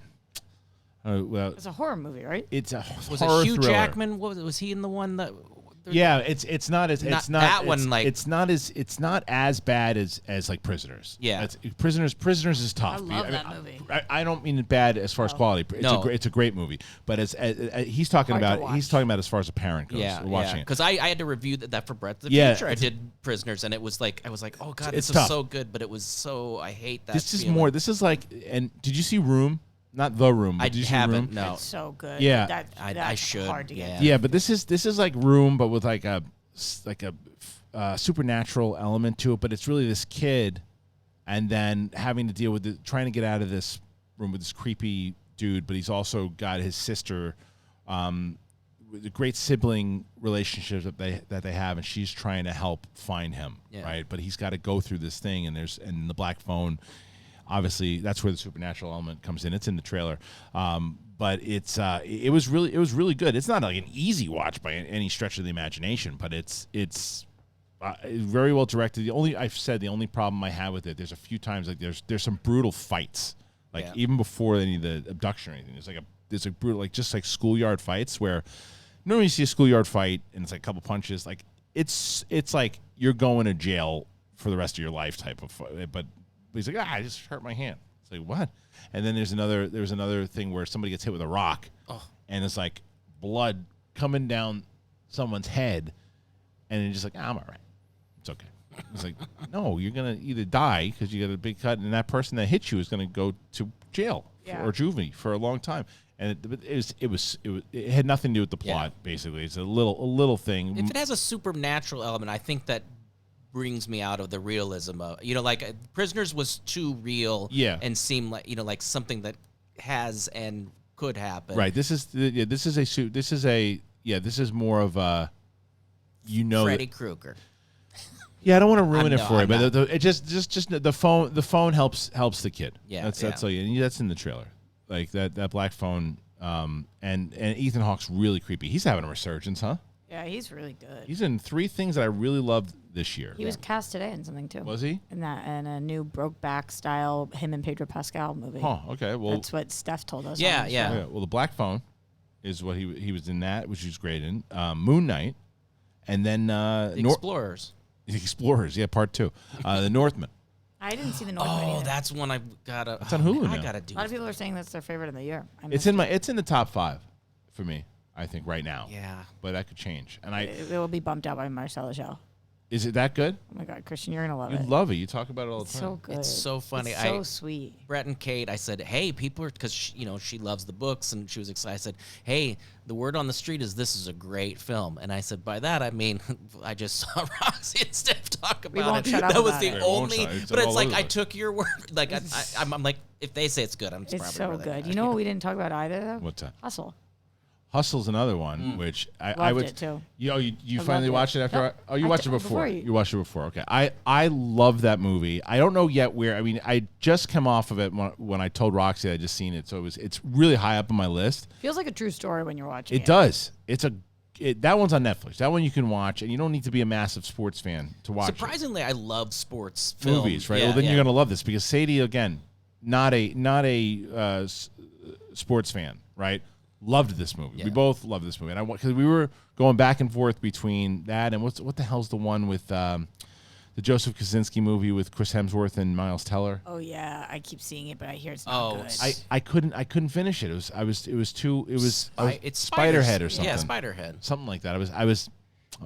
Well, It's a horror movie, right? it's a Was horror it Hugh thriller. Jackman? Was he in the one that? Yeah, it's not as it's Not that one, like- it's not as bad as like Prisoners. Yeah. Prisoners is tough. I love that movie. I don't mean it bad as far as quality. It's a great movie, but as he's talking Hard to about watch. he's talking about as far as a parent goes. Yeah, watching it. Because I had to review that for Brett the Yeah, Future. I did Prisoners, and it was like I was like, oh god, It's this is tough. so good, but it was so I hate that. This is feeling. more. This is like. And did you see Room? Not The Room. But I did you see haven't. Room? No. It's so good. Yeah. That's I should. hard to get. Yeah. Yeah, but this is like Room, but with like a supernatural element to it. But it's really this kid, and then having to deal with trying to get out of this room with this creepy dude. But he's also got his sister, with the great sibling relationships that they have, and she's trying to help find him. Yeah. Right, but he's got to go through this thing, and the Black Phone. Obviously, that's where the supernatural element comes in. It's in the trailer, but it was really good. It's not like an easy watch by any stretch of the imagination, but it's very well directed. The only problem I have with it, there's a few times like there's some brutal fights, like even before any of the abduction or anything. There's a brutal just like schoolyard fights where normally you see a schoolyard fight and it's like a couple punches. Like it's like you're going to jail for the rest of your life type of fight, but. He's like, I just hurt my hand. It's like, what? And then there's another thing where somebody gets hit with a rock, and it's like blood coming down someone's head, and you're just like, I'm all right. It's okay. It's like, no, you're gonna either die because you got a big cut, and that person that hit you is gonna go to jail or juvie for a long time. And it had nothing to do with the plot. Basically, it's a little thing. If it has a supernatural element, I think that brings me out of the realism of like Prisoners was too real and seemed like like something that has and could happen. Right. This is more of a Freddy Krueger. Yeah, I don't want to ruin it for you, I'm but it just the phone helps the kid. Yeah, that's all that's in the trailer. Like that Black Phone and Ethan Hawke's really creepy. He's having a resurgence, huh? Yeah, he's really good. He's in 3 things that I really loved this year. He was cast today in something too. Was he? In a new Brokeback style him and Pedro Pascal movie. Oh, okay. Well, that's what Steph told us. Yeah, on the yeah. show. Yeah, well, the Black Phone is what he was in that, which he was great in. Moon Knight, and then The Explorers. The Explorers, part 2. The Northman. I didn't see the Northman. Oh, either. that's one I've got to. It's on Hulu I now. gotta do. A lot of people are saying that's their favorite of the year. It's in the top 5 for me. I think right now. Yeah. But that could change. And it will be bumped out by Marcelo show. Is it that good? Oh my God, Kristian, you're gonna love You it. love it. You talk about it all the It's time. so good. It's so funny. It's so sweet. Brett and Kate, I said, hey, people are, because she loves the books and she was excited. I said, hey, the word on the street is this is a great film. And I said, by that I mean, I just saw Roxy and Steph talk about won't it. shut up That was about the it. We won't only. shut up. It's But it's all like over I it. took your word. Like I'm like, if they say it's good, I'm probably It's so really good. You know what we didn't talk about either though? What's that? Hustle. Hustle's another one, which I Loved would. it, too. You I finally loved it. watched it after? Nope. Oh, you I watched did- it before. before you. You watched it before. Okay. I love that movie. I don't know yet where. I mean, I just come off of it when I told Roxy I just seen it, so it's really high up on my list. Feels like a true story when you're watching it. It does. That one's on Netflix. That one you can watch, and you don't need to be a massive sports fan to watch. Surprisingly, I love sports movies, right? Yeah, well, then yeah. you're gonna love this because Sadie, again, not a sports fan, right? Loved this movie. Yeah. We both loved this movie, and because we were going back and forth between that and what the hell's the one with the Joseph Kosinski movie with Chris Hemsworth and Miles Teller. Oh yeah, I keep seeing it, but I hear it's not good. I couldn't finish it. It's Spiders. Spiderhead or something. Yeah, Spiderhead. Something like that. I was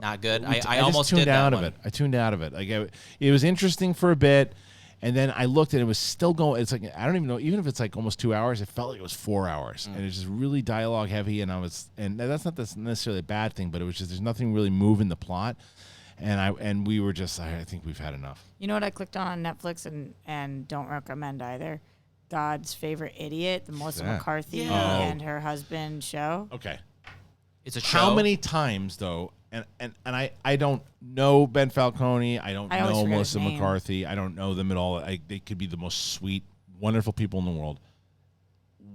Not good. I I almost tuned did that out one. of it. I tuned out of it. Like it was interesting for a bit, and then I looked and it was still going. It's like I don't even know. Even if it's like almost 2 hours, it felt like it was 4 hours, and it's just really dialogue heavy. And that's not necessarily a bad thing, but it was just there's nothing really moving the plot, and we were just I think we've had enough. You know what I clicked on Netflix and don't recommend either? God's Favorite Idiot, the Melissa that? McCarthy Yeah. and her husband show. Okay. It's a show. How many times though? And I don't know Ben Falcone. I don't I always know forget his Melissa name. McCarthy. I don't know them at all. They could be the most sweet, wonderful people in the world.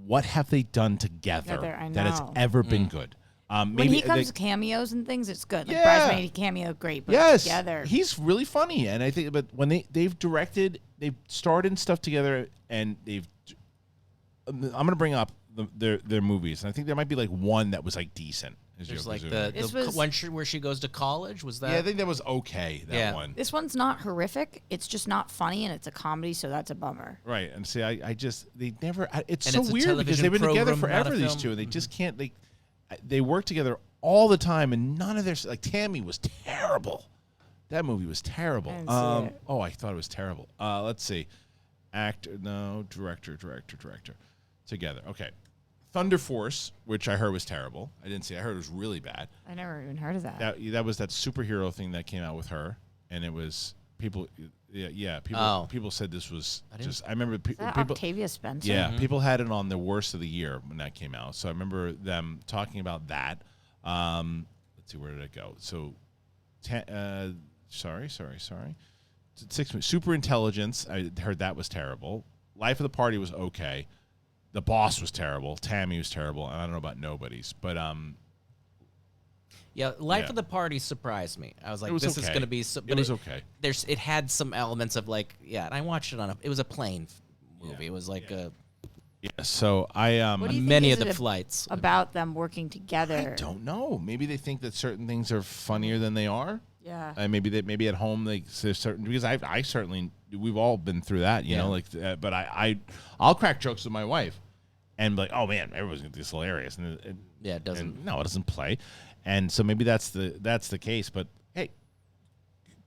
What have they done together I that has know. ever been good? When Maybe he comes cameos and things, it's good. Like Yeah. Bridesmaid cameo, great, but yes, together. he's really funny, and I think. But when they've directed, they've started stuff together, and I'm going to bring up their movies, and I think there might be like one that was like decent. There's like This was- where she goes to college. Was that? yeah, I think that was okay. That one. This one's not horrific. It's just not funny, and it's a comedy, so that's a bummer. Right, and see, I just they never. It's And so it's a weird because television they've been together program, not forever. a These film. two, and they just can't. They work together all the time, and none of their like Tammy was terrible. That movie was terrible. I didn't see it. Oh, I thought it was terrible. Let's see, director. Together, okay. Thunder Force, which I heard was terrible. I didn't see. I heard it was really bad. I never even heard of that. That was that superhero thing that came out with her, and it was people. Yeah. People said this was just. I remember Is that people. Octavia Spencer? Yeah, people had it on their worst of the year when that came out. So I remember them talking about that. Let's see, where did it go? So, sorry. 6 minutes. Super Intelligence. I heard that was terrible. Life of the Party was okay. The Boss was terrible. Tammy was terrible. And I don't know about Nobody's, but Yeah, Life Yeah. of the Party surprised me. I was like, It was this is okay. going to be. So, it was okay. It had some elements of like, yeah, and I watched it it was a plane movie. It was like Yeah. So I What do you think many is of the it flights. about them working together. I don't know. Maybe they think that certain things are funnier than they are. Yeah. Maybe at home there's certain because I certainly we've all been through that, you Yeah. know. Like, but I'll crack jokes with my wife, and be like, oh man, everyone's gonna think this is hilarious, and It doesn't. no, it doesn't play, and so maybe that's the case. But hey,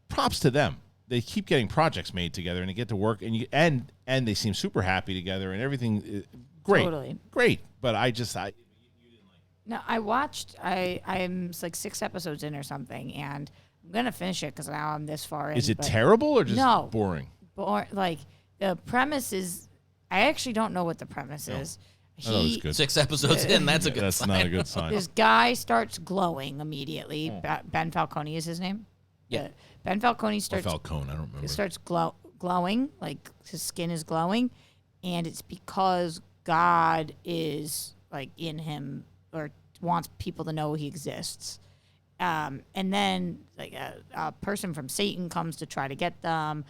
props to them. They keep getting projects made together, and they get to work, and they seem super happy together, and everything. Great, Totally. great. But No, I watched. I'm like 6 episodes in or something, and I'm gonna finish it because now I'm this far in. is it but terrible or just No. boring? Like the premise is, I actually don't know what the premise is. I thought it was good. 6 episodes in, that's a good That's sign. not a good sign. This guy starts glowing immediately. Oh. Ben Falcone is his name. Yeah. Ben Falcone Or starts Falcone, I don't remember. starts glowing, like his skin is glowing, and it's because God is like in him or wants people to know he exists. And then like a person from Satan comes to try to get them.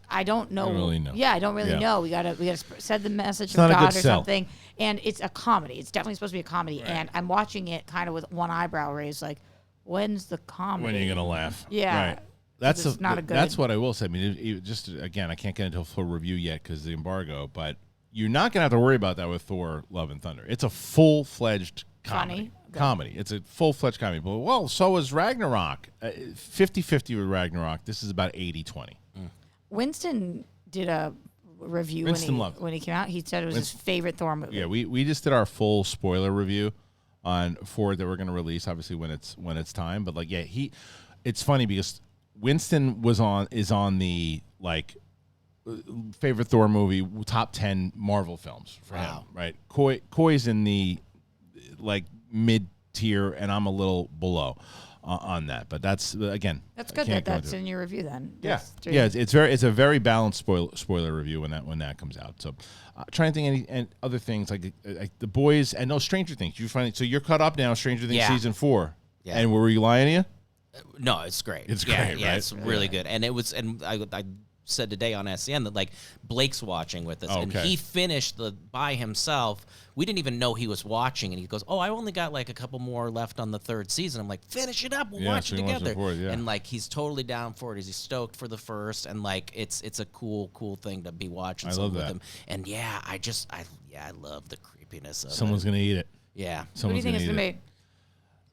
I don't know. I don't really know. Yeah, I don't really Yeah. know. We gotta send the message not of a good God or sell. something. And it's a comedy. It's definitely supposed to be a comedy. And I'm watching it kind of with one eyebrow raised, like, when's the comedy? When are you gonna laugh? Yeah. Right. That's it's not a good- That's what I will say. I mean, just again, I can't get into a full review yet because the embargo. But you're not gonna have to worry about that with Thor: Love and Thunder. It's a full-fledged comedy. Funny? Okay. Comedy. It's a full-fledged comedy. But well, so is Ragnarok. 50-50 with Ragnarok. This is about 80-20. Winston did a review Winston loved it. when he came out. He said it was his favorite Thor movie. Yeah, we just did our full spoiler review on Ford that we're going to release, obviously when it's time. But like, yeah, it's funny because Winston is on the like favorite Thor movie top 10 Marvel films for him, right? Coy's in the like mid tier, and I'm a little below on that. But that's again. That's good that that's in your review then. Yeah, it's a very balanced spoiler review when that comes out. So, trying to think any other things like the boys and no Stranger Things. You find so you're caught up now. Stranger Things season 4. Yeah. And were you lying to you? No, it's great. It's great. Yeah, right? it's really good. And it was, and I said today on SCN that like Blake's watching with us, and he finished by himself. We didn't even know he was watching, and he goes, "Oh, I only got like a couple more left on the 3rd season." I'm like, "Finish it up, we'll watch it together." And like he's totally down for it. He's stoked for the 1st, and like it's a cool thing to be watching. I love that. With him. And I love the creepiness of Someone's gonna eat it. Yeah. What do you think it's gonna be?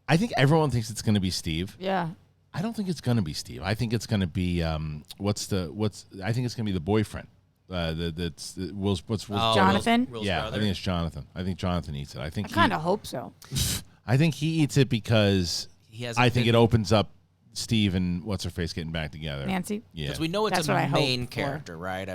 I think everyone thinks it's gonna be Steve. Yeah. I don't think it's gonna be Steve. I think it's gonna be I think it's gonna be the boyfriend. Will's Jonathan? Will's yeah, brother. I think it's Jonathan. I think Jonathan eats it. I kind of hope so. I think he eats it because I think it opens up Steve and what's her face getting back together. Nancy. Yeah, because we know it's That's a what I main hope for. character, right?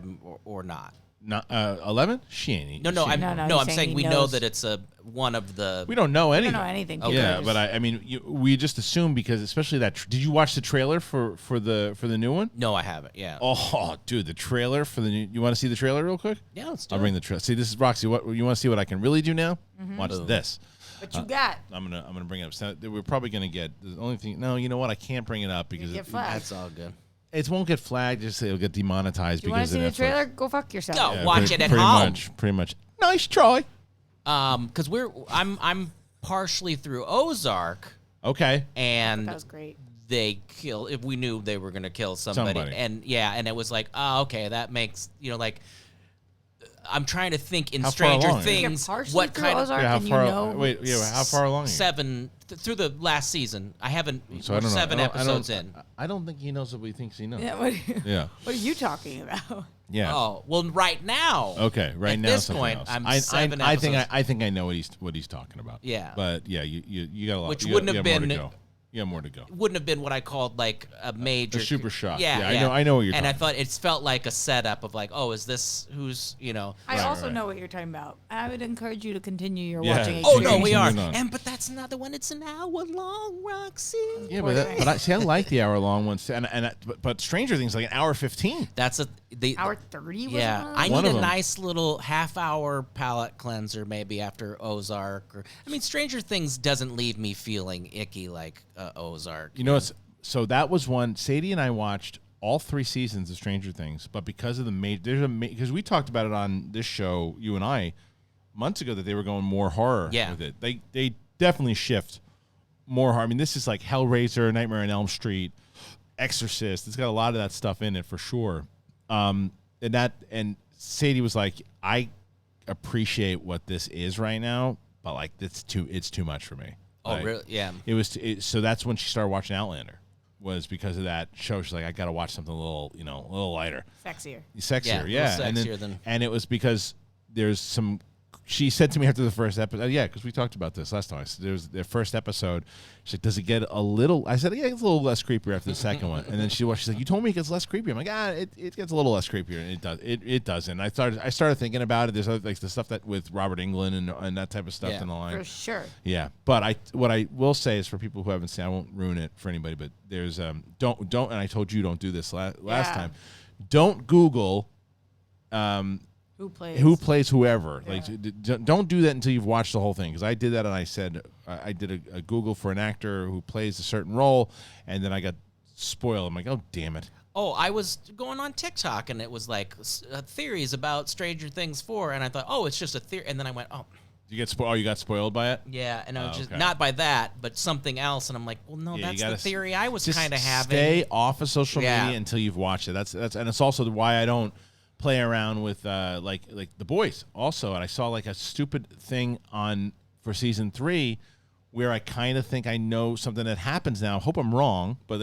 or not. Not 11. She ain't eating. No, I'm he's saying saying we he know knows. that it's one of the. We don't know I anything. don't know anything. Okay. Yeah, Peters. but I mean, we just assume because especially that. Did you watch the trailer for the new one? No, I haven't. Yeah. Oh, dude, the trailer for the new. You want to see the trailer real quick? Yeah, let's do I'll it. bring the trailer. See, this is Roxy. What you want to see? What I can really do now? Watch this. What you got? I'm gonna bring it up. So we're probably gonna get the only thing. No, you know what? I can't bring it up because Get flagged. That's all good. it won't get flagged. Just it'll get demonetized You want because to see of the Netflix. trailer? Go fuck yourself. No. Yeah, Watch it at pretty home. Pretty much. Nice try. Because I'm partially through Ozark, Okay. and That was great. they kill. If we knew they were gonna kill somebody, and it was like, oh, okay, that makes like. I'm trying to think in How far Stranger along are you? Things You're partially what through kind of Ozark how and far? you know Wait. Yeah. How far along? Are you? 7 through the last season. I haven't. So I don't know. 7 I don't- episodes in. I don't think he knows what he thinks he knows. Yeah, Yeah. what are you talking about? Yeah. Oh well, right now. Okay. Right at now. this something point, else. I'm I 7 I think episodes. I think I know what he's talking about. Yeah. But yeah, you got a lot. Which you wouldn't got, have you got been- more to go. You got more to go. Wouldn't have been what I called like a major super shock. Yeah, I know what you're and I talking thought it felt like a setup of like, oh, is this who's I Right, also right. know what you're talking about. I would encourage you to continue your Yeah. watching. Oh no, experience. we are. Moving on. But that's another one. It's an hour long, Roxy. Yeah, Poor thing. I like the hour long ones, but Stranger Things like an hour 15. That's the Hour 30 was yeah. one? I One need of a them. nice little half-hour palate cleanser maybe after Ozark. Stranger Things doesn't leave me feeling icky like Ozark. You know, so that was one. Sadie and I watched all 3 seasons of Stranger Things, but because of because we talked about it on this show, you and I, months ago, that they were going more horror with it. They definitely shift more horror. I mean, this is like Hellraiser, Nightmare on Elm Street, Exorcist. It's got a lot of that stuff in it for sure. And Sadie was like, I appreciate what this is right now, but like it's too much for me. Oh, Like, really? Yeah. So that's when she started watching Outlander. Was because of that show. She's like, I got to watch something a little lighter, Sexier. sexier, Yeah, yeah. a little sexier And it was because there's some. She said to me after the first episode, yeah, because we talked about this last time. I said, there was the first episode. She's like, does it get a little? I said, yeah, it's a little less creepier after the second one. And then she's like, you told me it gets less creepy. I'm like, it gets a little less creepier, and it does. It doesn't. I started thinking about it. There's other, like the stuff that with Robert Englund and that type of stuff Yeah. in the line. For sure. Yeah, but what I will say is for people who haven't seen, I won't ruin it for anybody, but there's don't and I told you don't do this last time. Don't Google Who plays whoever. Yeah. Like don't do that until you've watched the whole thing, because I did that and I said I did a Google for an actor who plays a certain role, and then I got spoiled. I'm like, oh damn it. Oh, I was going on TikTok and it was like theories about Stranger Things 4, and I thought, oh, it's just a theory, and then I went, oh. You get spoiled. Oh, you got spoiled by it. Yeah, and I was just okay. not by that, but something else, and I'm like, well, no, Yeah, that's you the gotta theory I was just kind of having. Stay off of social Yeah. media until you've watched it. That's and it's also why I don't play around with like The Boys also. And I saw like a stupid thing for season 3 where I kind of think I know something that happens now. I hope I'm wrong, but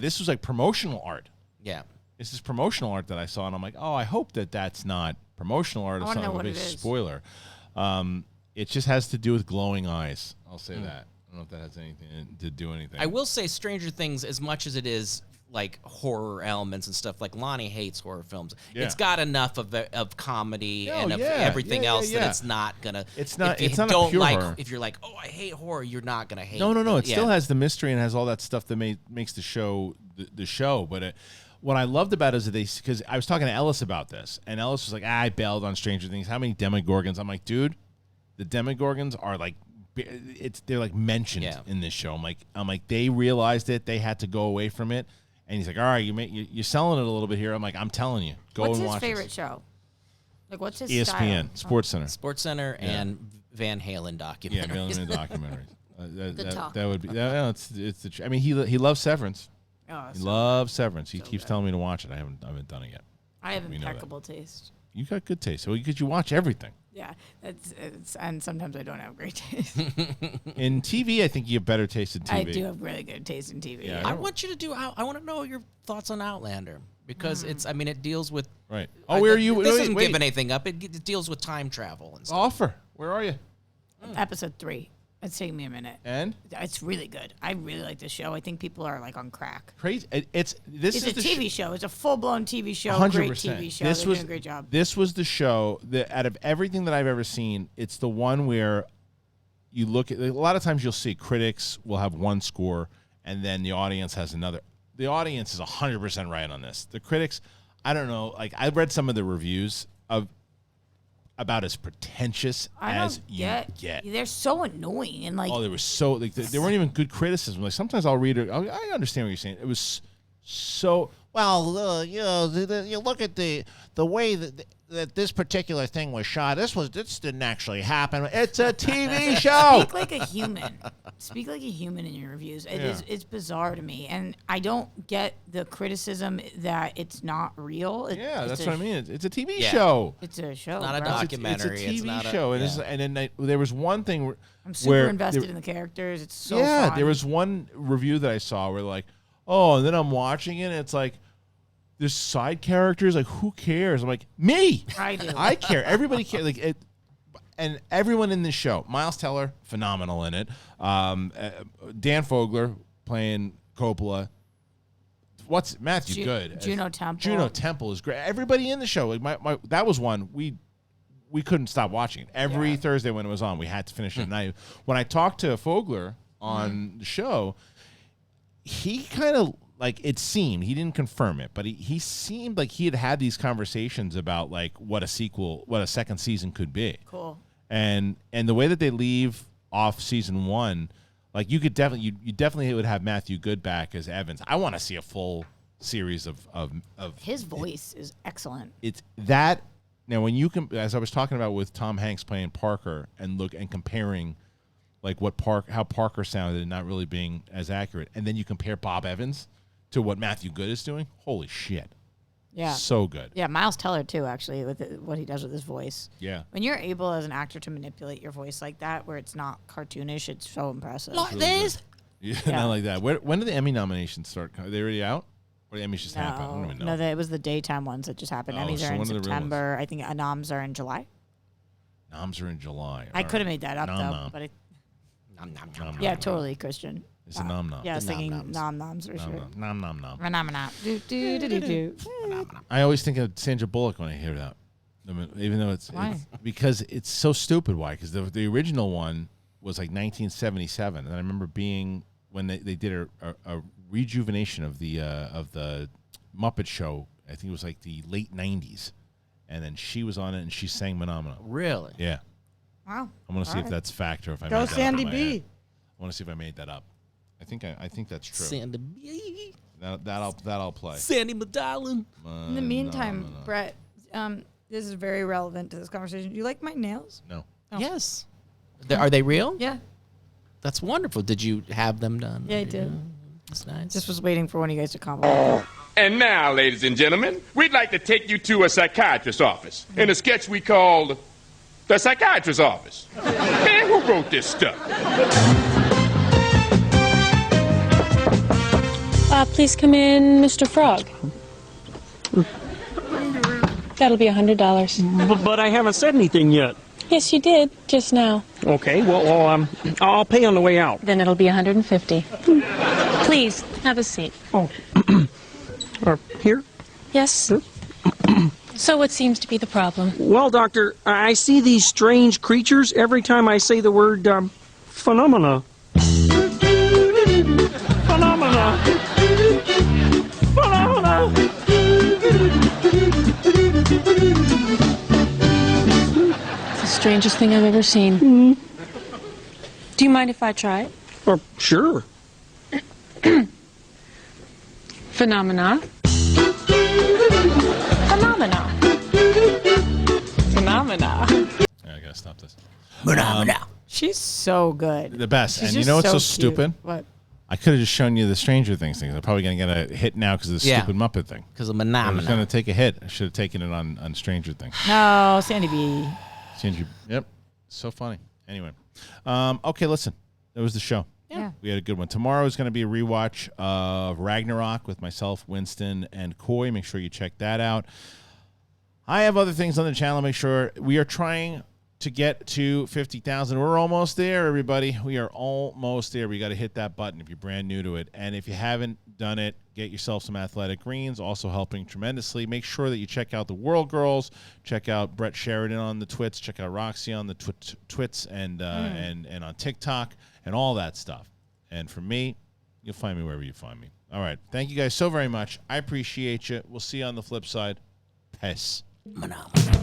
this was like promotional art. Yeah. This is promotional art that I saw, and I'm like, oh, I hope that's not promotional art. I It's wanna not know a what big it is. spoiler. It just has to do with glowing eyes. I'll say that. I don't know if that has anything to do anything. I will say Stranger Things, as much as it is like horror elements and stuff. Like Lonnie hates horror films. Yeah. It's got enough of comedy and of yeah. everything Yeah, else yeah. that it's not gonna. It's not. If you It's not don't a pure like. horror. If you're like, oh, I hate horror, you're not gonna hate. No. It yeah. still has the mystery and has all that stuff that makes the show the show. But what I loved about it is that because I was talking to Ellis about this, and Ellis was like, I bailed on Stranger Things. How many Demogorgons? I'm like, dude, the Demogorgons are like. They're like mentioned in this show. I'm like they realized it. They had to go away from it. And he's like, all right, you're selling it a little bit here. I'm like, I'm telling you, go and watch What's his favorite show? Like, what's his ESPN, style? Sports Center. and Van Halen documentary. Yeah, Van Halen documentaries. talk. That would be. It's the. I mean, he loves Severance. Oh, He loves Severance. He keeps telling me to watch it. I haven't done it yet. I have We know that. impeccable taste. You got good taste. So because you watch everything. Yeah, and sometimes I don't have great taste. In TV, I think you have better taste in TV. I do have really good taste in TV. Yeah, I want you to do. I want to know your thoughts on Outlander because it's. I mean, it deals with. Right. Oh, where are you? This wait, doesn't wait. give anything up. It deals with time travel and stuff. Offer. Where are you? Episode 3. It's taking me a minute. And It's really good. I really like this show. I think people are like on crack. crazy. This It's is a the TV show. It's a full-blown TV show. 100%. Great TV show. They're doing a great job. This was the show that out of everything that I've ever seen, it's the one where you look at. A lot of times you'll see critics will have one score, and then the audience has another. The audience is 100% right on this. The critics, I don't know. Like I read some of the reviews about as pretentious as you get. They're so annoying and like. Oh, they were so like they weren't even good criticism. Like sometimes I'll read it. I understand what you're saying. It was so Well, you know, you look at the way that this particular thing was shot. This didn't actually happen. It's a TV show. Speak like a human. Speak like a human in your reviews. It's bizarre to me, and I don't get the criticism that it's not real. That's what I mean. It's a TV Yeah. show. It's a show. Not a bro. documentary. It's a TV not show, and, yeah. and then there was one thing where I'm super invested in the characters. It's so fun. there was one review that I saw where like, oh, and then I'm watching it, and it's like. There's side characters, like who cares? I'm like, me. I do. I care. Everybody cares. Like it, and everyone in this show. Miles Teller, phenomenal in it. Dan Fogler playing Coppola. What's Matthew Good? Juno Temple. Juno Temple is great. Everybody in the show. Like that was one we couldn't stop watching it. Every Thursday when it was on, we had to finish it. And when I talked to Fogler on the show, he kind of. Like it seemed, he didn't confirm it, but he seemed like he had these conversations about like what a second season could be. Cool. And the way that they leave off season 1, like you could definitely you definitely would have Matthew Good back as Evans. I want to see a full series of His voice is excellent. it's that now when you can, as I was talking about with Tom Hanks playing Parker and comparing like how Parker sounded and not really being as accurate, and then you compare Bob Evans to what Matthew Good is doing. Holy shit. Yeah. So good. Yeah, Miles Teller too, actually, with what he does with his voice. Yeah. When you're able as an actor to manipulate your voice like that, where it's not cartoonish, it's so impressive. Yeah, not like that. When did the Emmy nominations start? Are they already out? Or the Emmys just happened? I don't even know. No, it was the daytime ones that just happened. Oh, Emmys so are in when are the real September. I think noms are in July. Noms are in July. I could have made that up, Nom though. nom. But Nom, nom, Nom, nom. nom, yeah, nom. totally, Christian. It's a nom nom. Yeah, I was The thinking nom-noms. nom-noms for sure. Nom nom nom. Phenomena. Do, do, do, do, do. I always think of Sandra Bullock when I hear that. I mean, even though it's because it's so stupid. Why? Because the original one was like 1977, and I remember being when they did a rejuvenation of the Muppet Show. I think it was like the late 90s, and then she was on it and she sang Phenomena. Really? Yeah, Wow. I want to see if that's fact or if I Go made that Sandy up in my B. head. I want to see if I made that up. I think that's true. Sandy, That'll play. Sandy Medallion. In the meantime, Brett, this is very relevant to this conversation. Do you like my nails? No. Oh. Yes. Are they real? Yeah. That's wonderful. Did you have them done? Yeah, I did. That's nice. Just was waiting for one of you guys to compliment. And now, ladies and gentlemen, we'd like to take you to a psychiatrist's office in a sketch we called The Psychiatrist's Office. Man, who wrote this stuff? Please come in, Mr. Frog. That'll be $100. But I haven't said anything yet. Yes, you did, just now. Okay, well, I'll pay on the way out. Then it'll be $150. Please, have a seat. Oh, Here? Yes? So what seems to be the problem? Well, Doctor, I see these strange creatures every time I say the word, phenomena. Phenomena. Phenomena. It's the strangest thing I've ever seen. Do you mind if I try it? Sure. Phenomena. Phenomena. Phenomena. I gotta stop this. She's so good. The best. She's And you just know what's so cute. stupid? What? I could have just shown you the Stranger Things things. I'm probably gonna get a hit now because of the Yeah. stupid Muppet thing. Because of I was phenomena. gonna take a hit. I should have taken it on Stranger Things. No, Sandy B. Yep. So funny. Anyway. Okay, listen. That was the show. Yeah. We had a good one. Tomorrow is going to be a rewatch of Ragnarok with myself, Winston, and Coy. Make sure you check that out. I have other things on the channel. Make sure we are trying to get to 50,000. We're almost there, everybody. We are almost there. We got to hit that button if you're brand new to it. And if you haven't done it, get yourself some Athletic Greens, also helping tremendously. Make sure that you check out the World Girls. Check out Brett Sheridan on the Twits. Check out Roxy on the Twits and on TikTok and all that stuff. And for me, you'll find me wherever you find me. All right. Thank you guys so very much. I appreciate you. We'll see you on the flip side. Peace. Phenomena.